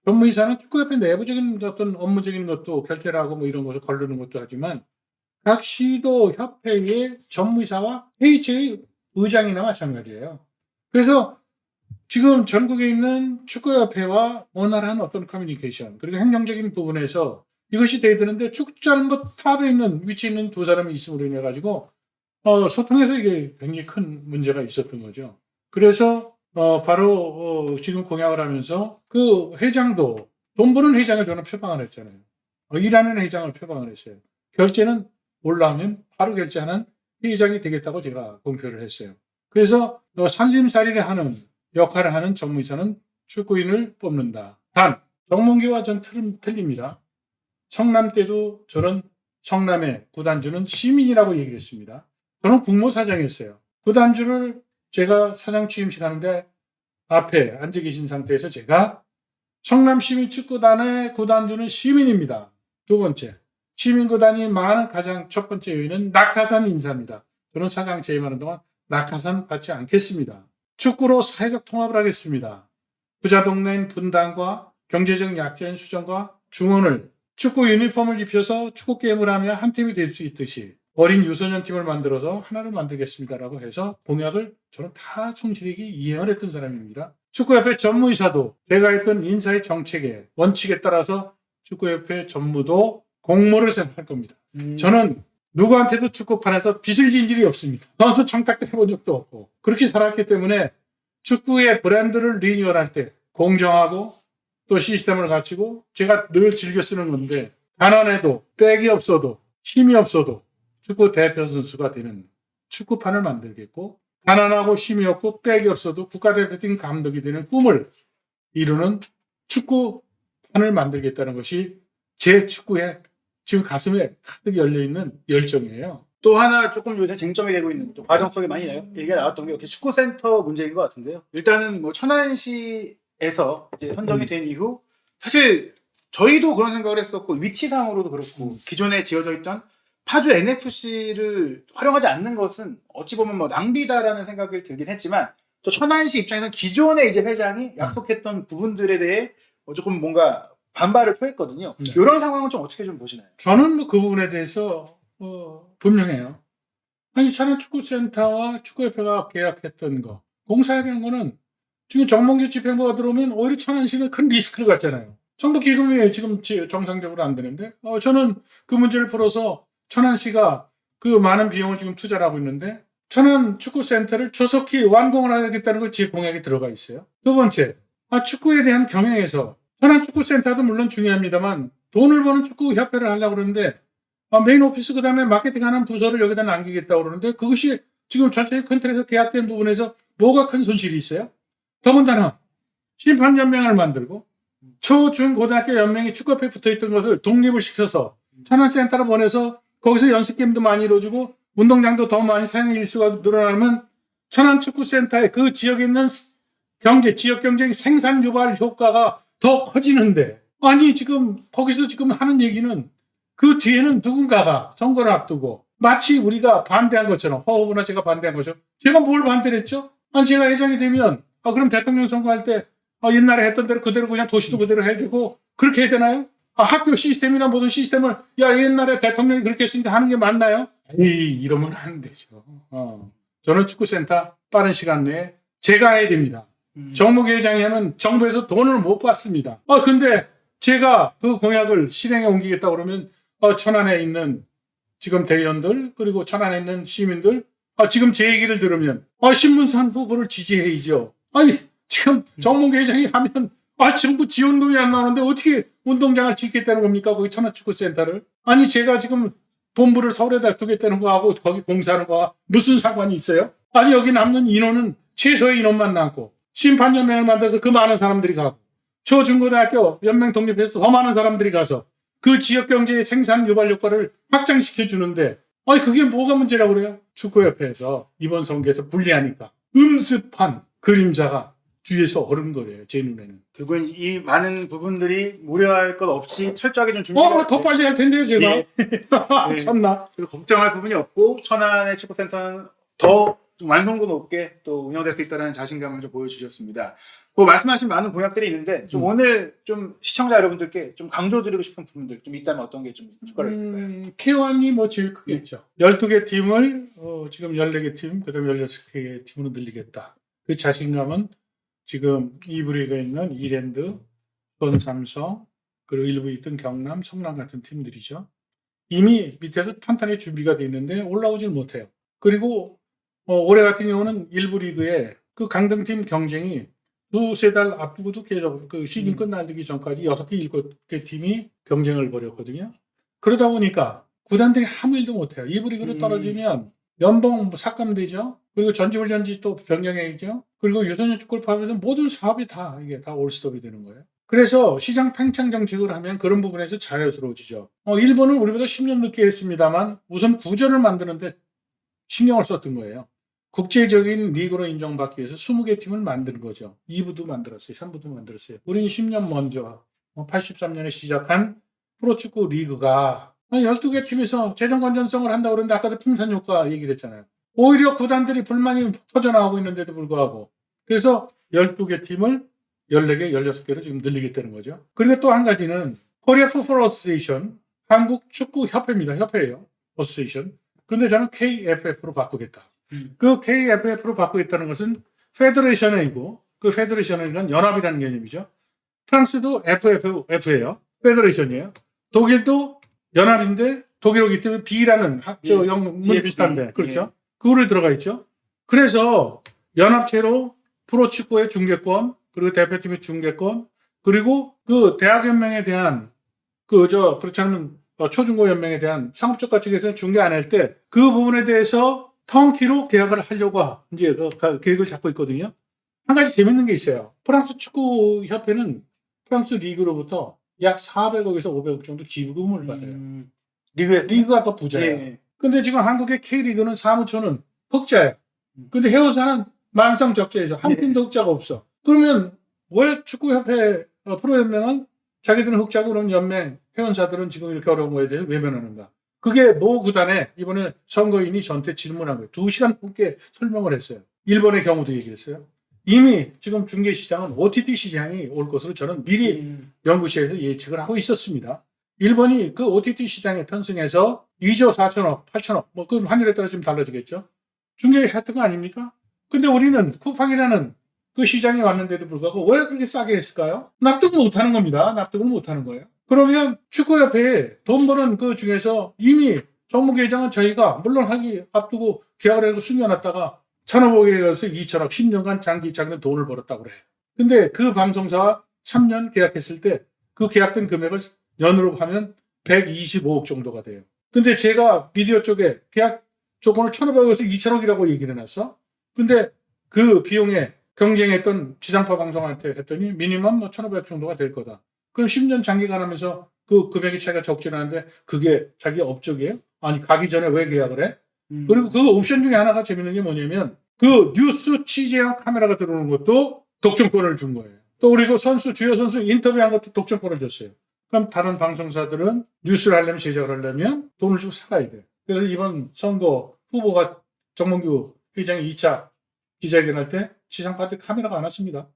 [SPEAKER 2] 전무이사는 축구협회 내부적인 어떤 업무적인 것도 결제를 하고 뭐 이런 것을 거르는 것도 하지만 각 시도 협회의 전무이사와 회의체의 의장이나 마찬가지예요. 그래서 지금 전국에 있는 축구협회와 원활한 어떤 커뮤니케이션 그리고 행정적인 부분에서 이것이 돼야 되는데 축잘못 탑에 있는 위치에 있는 두 사람이 있음으로 인해 가지고 소통에서 이게 굉장히 큰 문제가 있었던 거죠. 그래서 바로 지금 공약을 하면서 그 회장도 돈 버는 회장을 저는 표방을 했잖아요. 일하는 회장을 표방을 했어요. 결제는 올라오면 바로 결제하는 회장이 되겠다고 제가 공표를 했어요. 그래서 살림살이를 하는 역할을 하는 정무이사는 축구인을 뽑는다. 단 정몽규와 전 틀립니다. 성남 때도 저는 성남의 구단주는 시민이라고 얘기를 했습니다. 저는 국무사장이었어요. 구단주를 제가 사장 취임식 하는데 앞에 앉아 계신 상태에서 제가 성남시민축구단의 구단주는 시민입니다. 두 번째, 시민구단이 많은 가장 첫 번째 요인은 낙하산 인사입니다. 저는 사장 재임하는 동안 낙하산 받지 않겠습니다. 축구로 사회적 통합을 하겠습니다. 부자 동네인 분당과 경제적 약자인 수정과 중원을 축구 유니폼을 입혀서 축구 게임을 하며 한 팀이 될 수 있듯이 어린 유소년 팀을 만들어서 하나를 만들겠습니다라고 해서 공약을 저는 다 성실히 이행을 했던 사람입니다. 축구협회 전무이사도 제가 했던 인사의 정책에 원칙에 따라서 축구협회 전무도 공모를 생각할 겁니다. 저는 누구한테도 축구판에서 빚을 진 일이 없습니다. 선수 청탁도 해본 적도 없고 그렇게 살았기 때문에 축구의 브랜드를 리뉴얼할 때 공정하고 또 시스템을 갖추고 제가 늘 즐겨 쓰는 건데 가난해도 백이 없어도 힘이 없어도 축구 대표 선수가 되는 축구판을 만들겠고 가난하고 힘이 없고 백이 없어도 국가대표팀 감독이 되는 꿈을 이루는 축구판을 만들겠다는 것이 제 축구의 지금 가슴에 가득 열려있는 열정이에요.
[SPEAKER 1] 또 하나 조금 요새 쟁점이 되고 있는 또 과정 속에 많이 얘기가 나왔던 게 역시 축구센터 문제인 것 같은데요. 일단은 뭐 천안시에서 이제 선정이 된 이후 사실 저희도 그런 생각을 했었고 위치상으로도 그렇고 기존에 지어져 있던 파주 NFC를 활용하지 않는 것은 어찌 보면 뭐 낭비다라는 생각이 들긴 했지만 또 천안시 입장에서는 기존의 이제 회장이 약속했던 부분들에 대해 조금 뭔가 반발을 표했거든요.
[SPEAKER 2] 네.
[SPEAKER 1] 이런 상황은 좀 어떻게 좀 보시나요?
[SPEAKER 2] 저는 뭐 그 부분에 대해서 분명해요. 아니 천안축구센터와 축구협회가 계약했던 거 공사에 대한 거는 지금 정몽규 집행부가 들어오면 오히려 천안시는 큰 리스크를 갖잖아요. 정부 기금이 지금 정상적으로 안 되는데 저는 그 문제를 풀어서 천안시가 그 많은 비용을 지금 투자를 하고 있는데 천안축구센터를 조속히 완공을 하겠다는 거 제 공약에 들어가 있어요. 두 번째, 축구에 대한 경영에서 천안축구센터도 물론 중요합니다만 돈을 버는 축구협회를 하려고 그러는데 메인 오피스 그다음에 마케팅하는 부서를 여기다 남기겠다고 그러는데 그것이 지금 전체 컨트랙에서 계약된 부분에서 뭐가 큰 손실이 있어요? 더군다나 심판연맹을 만들고 초, 중, 고등학교 연맹이 축구협회에 붙어있던 것을 독립을 시켜서 천안센터를 보내서 거기서 연습 게임도 많이 이루어지고 운동장도 더 많이 사용 일수가 늘어나면 천안축구센터의 그 지역에 있는 지역 경쟁 생산 유발 효과가 더 커지는데, 아니 지금 거기서 지금 하는 얘기는 그 뒤에는 누군가가 선거를 앞두고 마치 우리가 반대한 것처럼, 허허부나 제가 반대한 것처럼, 제가 뭘 반대를 했죠? 아니 제가 회장이 되면 그럼 대통령 선거할 때 옛날에 했던 대로 그대로 그냥 도시도 그대로 해야 되고 그렇게 해야 되나요? 학교 시스템이나 모든 시스템을 옛날에 대통령이 그렇게 했으니까 하는 게 맞나요? 이러면 안 되죠. 저는 축구센터 빠른 시간 내에 제가 해야 됩니다. 정무계 회장이 하면 정부에서 돈을 못 받습니다. 근데 제가 그 공약을 실행에 옮기겠다 그러면 천안에 있는 지금 대의원들 그리고 천안에 있는 시민들 지금 제 얘기를 들으면 신문산 후보를 지지해야죠. 아니 지금 정무계 회장이 하면 정부 지원금이 안 나오는데 어떻게 운동장을 짓겠다는 겁니까? 거기 천안축구센터를. 아니 제가 지금 본부를 서울에다 두겠다는 거하고 거기 공사하는 거와 무슨 상관이 있어요? 아니 여기 남는 인원은 최소의 인원만 남고 심판연맹을 만들어서 그 많은 사람들이 가고 초중고등학교 연맹 독립해서 더 많은 사람들이 가서 그 지역 경제의 생산 유발 효과를 확장시켜 주는데 그게 뭐가 문제라고 그래요? 축구협회에서 이번 선거에서 불리하니까 음습한 그림자가 뒤에서 어른거려요. 제 눈에는.
[SPEAKER 1] 결국은 이 많은 부분들이 무료할 것 없이 철저하게 좀 준비가
[SPEAKER 2] 더 빨리 할 텐데요, 제가.
[SPEAKER 1] 예. 예.
[SPEAKER 2] 참나.
[SPEAKER 1] 그리고 걱정할 부분이 없고 천안의 축구센터는 더 완성도 높게 또 운영될 수 있다는 자신감을 좀 보여주셨습니다. 말씀하신 많은 공약들이 있는데 좀 오늘 좀 시청자 여러분들께 좀 강조드리고 싶은 부분들 좀 있다면 어떤 게 좀 추가로 있을까요?
[SPEAKER 2] K1이 제일 크겠죠. 12개 팀을 지금 14개 팀, 그다음에 16개 팀으로 늘리겠다. 그 자신감은 지금 2부 리그에 있는 이랜드, 손삼성, 그리고 일부 있던 경남, 성남 같은 팀들이죠. 이미 밑에서 탄탄히 준비가 돼 있는데 올라오질 못해요. 그리고 올해 같은 경우는 일부 리그에 그 강등팀 경쟁이 두세 달 앞두고도 계속 그 시즌 끝나기 전까지 6개, 7개 팀이 경쟁을 벌였거든요. 그러다 보니까 구단들이 아무 일도 못해요. 2부 리그로 떨어지면 연봉 삭감되죠. 그리고 전지훈련지 또 변경해야죠. 그리고 유소년 축구를 포함해서 모든 사업이 이게 다 올스톱이 되는 거예요. 그래서 시장 팽창 정책을 하면 그런 부분에서 자연스러워지죠. 일본은 우리보다 10년 늦게 했습니다만 우선 구조를 만드는데 신경을 썼던 거예요. 국제적인 리그로 인정받기 위해서 20개 팀을 만든 거죠. 2부도 만들었어요. 3부도 만들었어요. 우리는 10년 먼저 83년에 시작한 프로축구 리그가 12개 팀에서 재정 건전성을 한다고 그러는데 아까도 풍선 효과 얘기를 했잖아요. 오히려 구단들이 불만이 터져나가고 있는데도 불구하고 그래서 12개 팀을 14개, 16개로 지금 늘리겠다는 거죠. 그리고 또 한 가지는 코리아 풋볼 어소시에이션, 한국 축구 협회입니다. 협회예요. 어소시에이션. 그런데 저는 KFF로 바꾸겠다. 그 KFF로 바꾸겠다는 것은 페더레이션이고 그 페더레이션은 연합이라는 개념이죠. 프랑스도 FF예요. 페더레이션이에요. 독일도 연합인데 독일어기 때문에 B라는 영문 비슷한데 그렇죠. 그거를 들어가 있죠. 그래서 연합체로 프로축구의 중계권 그리고 대표팀의 중계권 그리고 그 대학연맹에 대한 그렇지 않으면 초중고 연맹에 대한 상업적 가치에서 중계 안 할 때 그 부분에 대해서 턴키로 계약을 하려고 이제 계획을 잡고 있거든요. 한 가지 재밌는 게 있어요. 프랑스 축구 협회는 프랑스 리그로부터 약 400억에서 500억 정도 기부금을 받아요. 리그가 더 부자예요. 근데 지금 한국의 K리그는 사무처는 흑자예요. 근데 회원사는 만성적자에서 한 팀도 흑자가 없어. 그러면 왜 축구협회 프로연맹은 자기들은 흑자고 그런 연맹 회원사들은 지금 이렇게 어려운 거에 대해서 외면하는가? 그게 모 구단에 이번에 선거인이 저한테 질문한 거예요. 2시간 넘게 설명을 했어요. 일본의 경우도 얘기했어요. 이미 지금 중계 시장은 OTT 시장이 올 것으로 저는 미리 연구실에서 예측을 하고 있었습니다. 일본이 그 OTT 시장에 편승해서 2조 4천억, 8천억, 그 환율에 따라 좀 달라지겠죠. 중계했던 거 아닙니까? 근데 우리는 쿠팡이라는 그 시장에 왔는데도 불구하고 왜 그렇게 싸게 했을까요? 납득을 못하는 겁니다. 납득을 못하는 거예요. 그러면 축구협회에 돈 버는 그 중에서 이미 정무계 회장은 저희가 물론 하기 앞두고 계약을 해서 숨겨놨다가 1,500억에 가서 2천억 10년간 장기적인 돈을 벌었다고 그래요. 근데 그 방송사와 3년 계약했을 때 그 계약된 금액을 연으로 하면 125억 정도가 돼요. 근데 제가 미디어 쪽에 계약 조건을 1,500억에서 2천억이라고 얘기를 해놨어. 근데 그 비용에 경쟁했던 지상파 방송한테 했더니 미니멈 1,500억 정도가 될 거다. 그럼 10년 장기간 하면서 그 금액의 차이가 적지 않은데 그게 자기 업적이에요? 아니 가기 전에 왜 계약을 해? 그리고 그 옵션 중에 하나가 재밌는 게 뭐냐면 그 뉴스 취재한 카메라가 들어오는 것도 독점권을 준 거예요. 또 그리고 주요 선수 인터뷰한 것도 독점권을 줬어요. 그럼 다른 방송사들은 뉴스를 하려면 제작을 하려면 돈을 주고 사가야 돼요. 그래서 이번 선거 후보가 정몽규 회장이 2차 기자회견할 때 지상파한테 카메라가 안 왔습니다.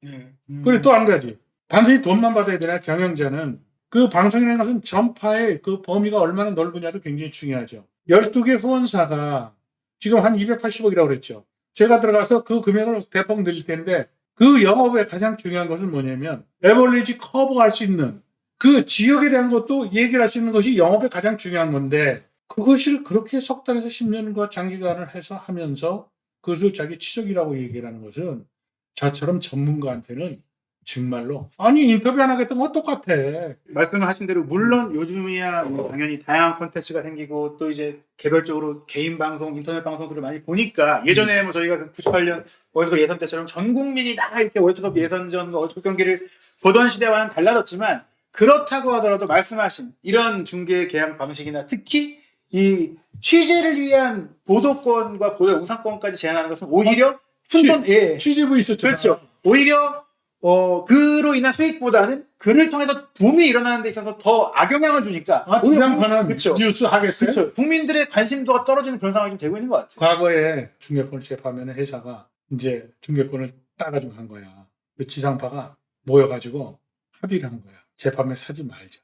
[SPEAKER 2] 그리고 또 한 가지. 단순히 돈만 받아야 되나 경영자는 그 방송이라는 것은 전파의 그 범위가 얼마나 넓으냐도 굉장히 중요하죠. 12개 후원사가 지금 한 280억이라고 그랬죠. 제가 들어가서 그 금액을 대폭 늘릴 텐데 그 영업의 가장 중요한 것은 뭐냐면 에버리지 커버할 수 있는 그 지역에 대한 것도 얘기를 할 수 있는 것이 영업의 가장 중요한 건데 그것을 그렇게 석 달에서 10년과 장기간을 해서 하면서 그것을 자기 치적이라고 얘기를 하는 것은 저처럼 전문가한테는 정말로 아니 인터뷰 안 하겠다는 건 똑같아.
[SPEAKER 1] 말씀하신 대로 물론 요즘이야 뭐 당연히 다양한 콘텐츠가 생기고 또 이제 개별적으로 개인 방송, 인터넷 방송들을 많이 보니까 예전에 뭐 저희가 그 98년 월드컵 예선 때처럼 전 국민이 다 이렇게 월드컵 예선전, 월드컵 경기를 보던 시대와는 달라졌지만 그렇다고 하더라도 말씀하신 이런 중계 계약 방식이나 특히 이 취재를 위한 보도권과 보도 영상권까지 제한하는 것은 오히려 푼돈
[SPEAKER 2] 취재부 있었잖아.
[SPEAKER 1] 그렇죠. 오히려 그로 인한 수익보다는 그를 통해서 붐이 일어나는 데 있어서 더 악영향을 주니까
[SPEAKER 2] 지상파는
[SPEAKER 1] 그쵸.
[SPEAKER 2] 뉴스 하겠어요?
[SPEAKER 1] 그렇죠. 국민들의 관심도가 떨어지는 그런 상황이 좀 되고 있는 것 같아요.
[SPEAKER 2] 과거에 중계권을 제압하면 회사가 이제 중계권을 따가지고 간 거야. 그 지상파가 모여가지고 합의를 한 거야. 재판에 사지 말자.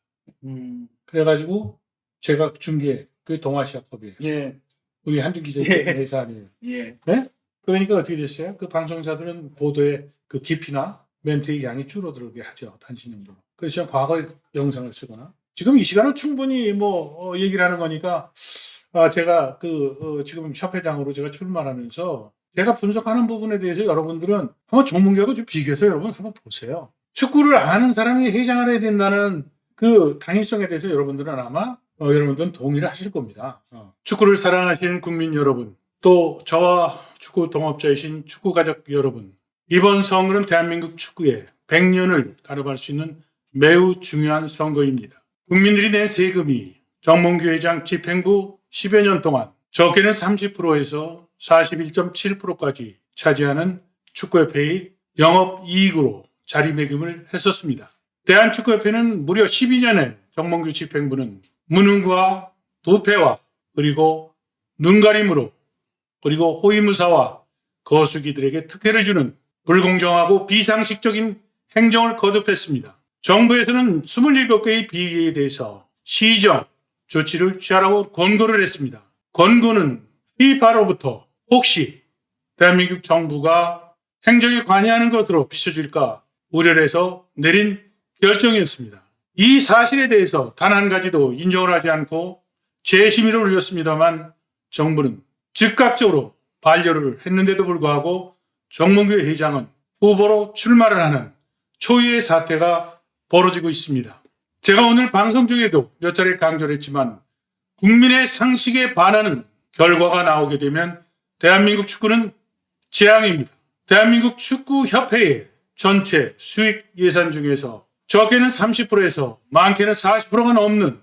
[SPEAKER 2] 그래가지고 제가 중계 그 동아시아컵이에요.
[SPEAKER 1] 예.
[SPEAKER 2] 우리 한준 기자
[SPEAKER 1] 예.
[SPEAKER 2] 회사 아니에요.
[SPEAKER 1] 예.
[SPEAKER 2] 네? 그러니까 어떻게 됐어요? 그 방송사들은 보도의 그 깊이나 멘트의 양이 줄어들게 하죠. 단신용도로. 그래서 과거의 영상을 쓰거나 지금 이 시간은 충분히 얘기를 하는 거니까 제가 지금 협회장으로 제가 출마하면서 제가 분석하는 부분에 대해서 여러분들은 한번 전문가하고 좀 비교해서 여러분 한번 보세요. 축구를 아는 사람이 회장을 해야 된다는 그 당위성에 대해서 여러분들은 아마 여러분들은 동의를 하실 겁니다. 축구를 사랑하시는 국민 여러분, 또 저와 축구 동업자이신 축구 가족 여러분, 이번 선거는 대한민국 축구의 100년을 가려갈 수 있는 매우 중요한 선거입니다. 국민들이 낸 세금이 정몽규 회장 집행부 10여 년 동안 적게는 30%에서 41.7%까지 차지하는 축구협회의 영업이익으로 자리매김을 했었습니다. 대한축구협회는 무려 12년에 정몽규 집행부는 무능과 부패와 그리고 눈가림으로 그리고 호위무사와 거수기들에게 특혜를 주는 불공정하고 비상식적인 행정을 거듭했습니다. 정부에서는 27개의 비리에 대해서 시정 조치를 취하라고 권고를 했습니다. 권고는 FIFA로부터 혹시 대한민국 정부가 행정에 관여하는 것으로 비춰질까 우려를 해서 내린 결정이었습니다. 이 사실에 대해서 단 한 가지도 인정을 하지 않고 재심의를 올렸습니다만 정부는 즉각적으로 반려를 했는데도 불구하고 정몽규 회장은 후보로 출마를 하는 초유의 사태가 벌어지고 있습니다. 제가 오늘 방송 중에도 몇 차례 강조를 했지만 국민의 상식에 반하는 결과가 나오게 되면 대한민국 축구는 재앙입니다. 대한민국 축구협회의 전체 수익 예산 중에서 적게는 30%에서 많게는 40%가 넘는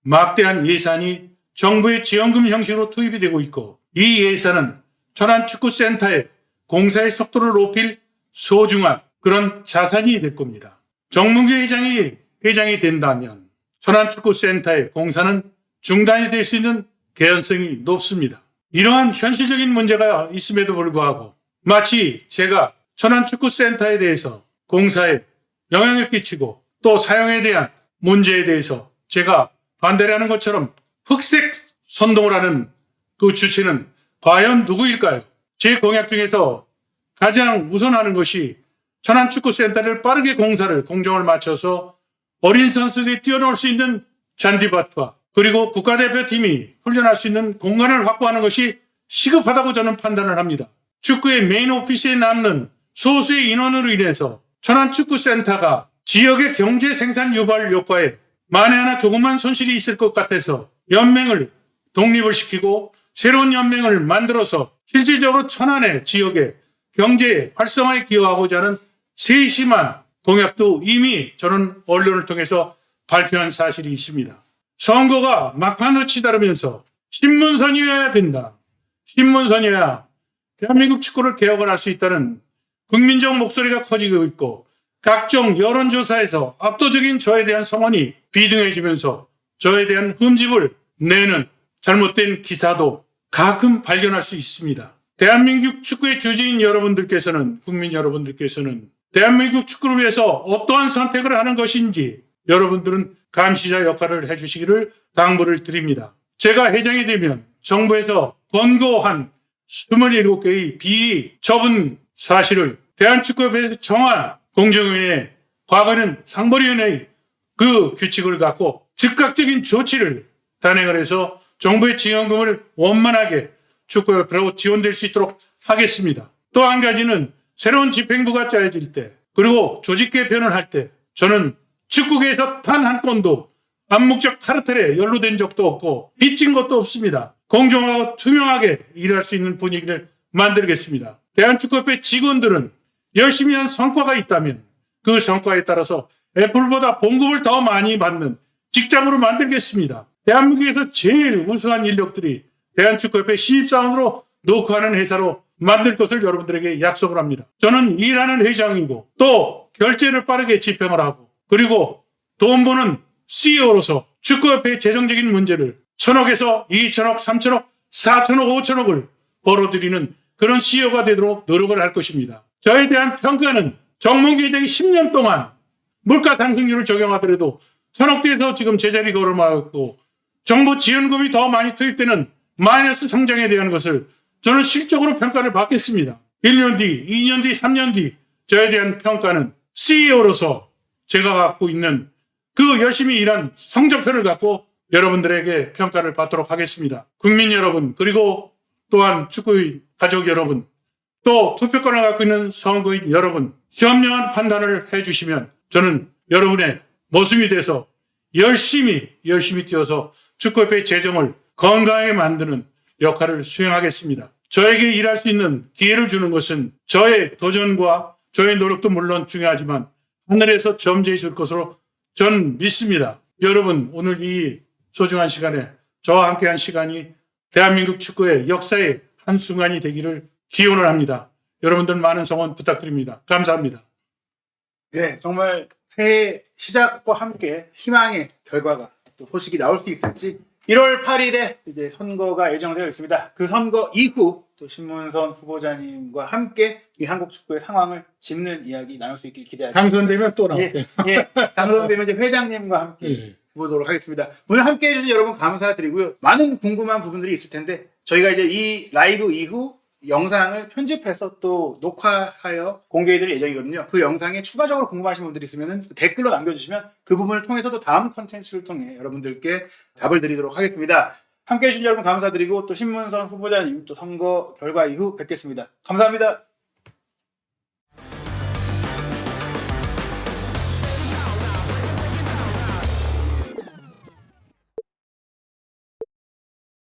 [SPEAKER 2] 막대한 예산이 정부의 지원금 형식으로 투입이 되고 있고 이 예산은 천안축구센터의 공사의 속도를 높일 소중한 그런 자산이 될 겁니다. 정몽규 회장이 된다면 천안축구센터의 공사는 중단이 될 수 있는 개연성이 높습니다. 이러한 현실적인 문제가 있음에도 불구하고 마치 제가 천안축구센터에 대해서 공사에 영향을 끼치고 또 사용에 대한 문제에 대해서 제가 반대를 하는 것처럼 흑색 선동을 하는 그 주체는 과연 누구일까요? 제 공약 중에서 가장 우선하는 것이 천안축구센터를 빠르게 공정을 마쳐서 어린 선수들이 뛰어놀 수 있는 잔디밭과 그리고 국가대표팀이 훈련할 수 있는 공간을 확보하는 것이 시급하다고 저는 판단을 합니다. 축구의 메인 오피스에 남는 소수의 인원으로 인해서 천안축구센터가 지역의 경제 생산 유발 효과에 만에 하나 조금만 손실이 있을 것 같아서 연맹을 독립을 시키고 새로운 연맹을 만들어서 실질적으로 천안의 지역의 경제 활성화에 기여하고자 하는 세심한 공약도 이미 저는 언론을 통해서 발표한 사실이 있습니다. 선거가 막판으로 치달으면서 신문선이어야 된다. 신문선이야 대한민국 축구를 개혁을 할 수 있다는 국민적 목소리가 커지고 있고 각종 여론조사에서 압도적인 저에 대한 성원이 비등해지면서 저에 대한 흠집을 내는 잘못된 기사도 가끔 발견할 수 있습니다. 대한민국 축구의 주지인 여러분들께서는, 국민 여러분들께서는 대한민국 축구를 위해서 어떠한 선택을 하는 것인지 여러분들은 감시자 역할을 해주시기를 당부를 드립니다. 제가 회장이 되면 정부에서 권고한 27개의 비처분 사실을 대한축구협회에서 정한 공정위원회, 과거는 상벌위원회의 그 규칙을 갖고 즉각적인 조치를 단행을 해서 정부의 지원금을 원만하게 축구협회로 지원될 수 있도록 하겠습니다. 또 한 가지는 새로운 집행부가 짜여질 때 그리고 조직 개편을 할 때 저는 축구계에서 단 한 건도 암묵적 카르텔에 연루된 적도 없고 빚진 것도 없습니다. 공정하고 투명하게 일할 수 있는 분위기를 만들겠습니다. 대한축구협회 직원들은 열심히 한 성과가 있다면 그 성과에 따라서 애플보다 봉급을 더 많이 받는 직장으로 만들겠습니다. 대한민국에서 제일 우수한 인력들이 대한축구협회 신입사원으로 노크하는 회사로 만들 것을 여러분들에게 약속을 합니다. 저는 일하는 회장이고 또 결제를 빠르게 집행을 하고 그리고 돈 버는 CEO로서 축구협회의 재정적인 문제를 1,000억에서 2,000억, 3,000억, 4,000억, 5,000억을 벌어들이는 그런 CEO가 되도록 노력을 할 것입니다. 저에 대한 평가는 정몽규 회장이 10년 동안 물가 상승률을 적용하더라도 1,000억대에서 지금 제자리 걸음하고 정부 지원금이 더 많이 투입되는 마이너스 성장에 대한 것을 저는 실적으로 평가를 받겠습니다. 1년 뒤, 2년 뒤, 3년 뒤 저에 대한 평가는 CEO로서 제가 갖고 있는 그 열심히 일한 성적표를 갖고 여러분들에게 평가를 받도록 하겠습니다. 국민 여러분 그리고 또한 축구인 가족 여러분 또 투표권을 갖고 있는 선거인 여러분 현명한 판단을 해주시면 저는 여러분의 모습이 돼서 열심히 뛰어서 축구협회 재정을 건강하게 만드는 역할을 수행하겠습니다. 저에게 일할 수 있는 기회를 주는 것은 저의 도전과 저의 노력도 물론 중요하지만 하늘에서 점지해 줄 것으로 전 믿습니다. 여러분 오늘 이 소중한 시간에 저와 함께한 시간이 대한민국 축구의 역사의 한순간이 되기를 기원을 합니다. 여러분들 많은 성원 부탁드립니다. 감사합니다.
[SPEAKER 1] 네, 정말 새해 시작과 함께 희망의 결과가 또 소식이 나올 수 있을지 1월 8일에 이제 선거가 예정되어 있습니다. 그 선거 이후 또 신문선 후보자님과 함께 이 한국 축구의 상황을 짚는 이야기 나눌 수 있길 기대합니다.
[SPEAKER 2] 당선되면 또 나올게요.
[SPEAKER 1] 예, 당선되면 이제 회장님과 함께
[SPEAKER 2] 예.
[SPEAKER 1] 보도록 하겠습니다. 오늘 함께 해주신 여러분 감사드리고요. 많은 궁금한 부분들이 있을 텐데 저희가 이제 이 라이브 이후 영상을 편집해서 또 녹화하여 공개해드릴 예정이거든요. 그 영상에 추가적으로 궁금하신 분들이 있으면 댓글로 남겨주시면 그 부분을 통해서도 다음 컨텐츠를 통해 여러분들께 답을 드리도록 하겠습니다. 함께해 주신 여러분 감사드리고 또 신문선 후보자님 또 선거 결과 이후 뵙겠습니다. 감사합니다.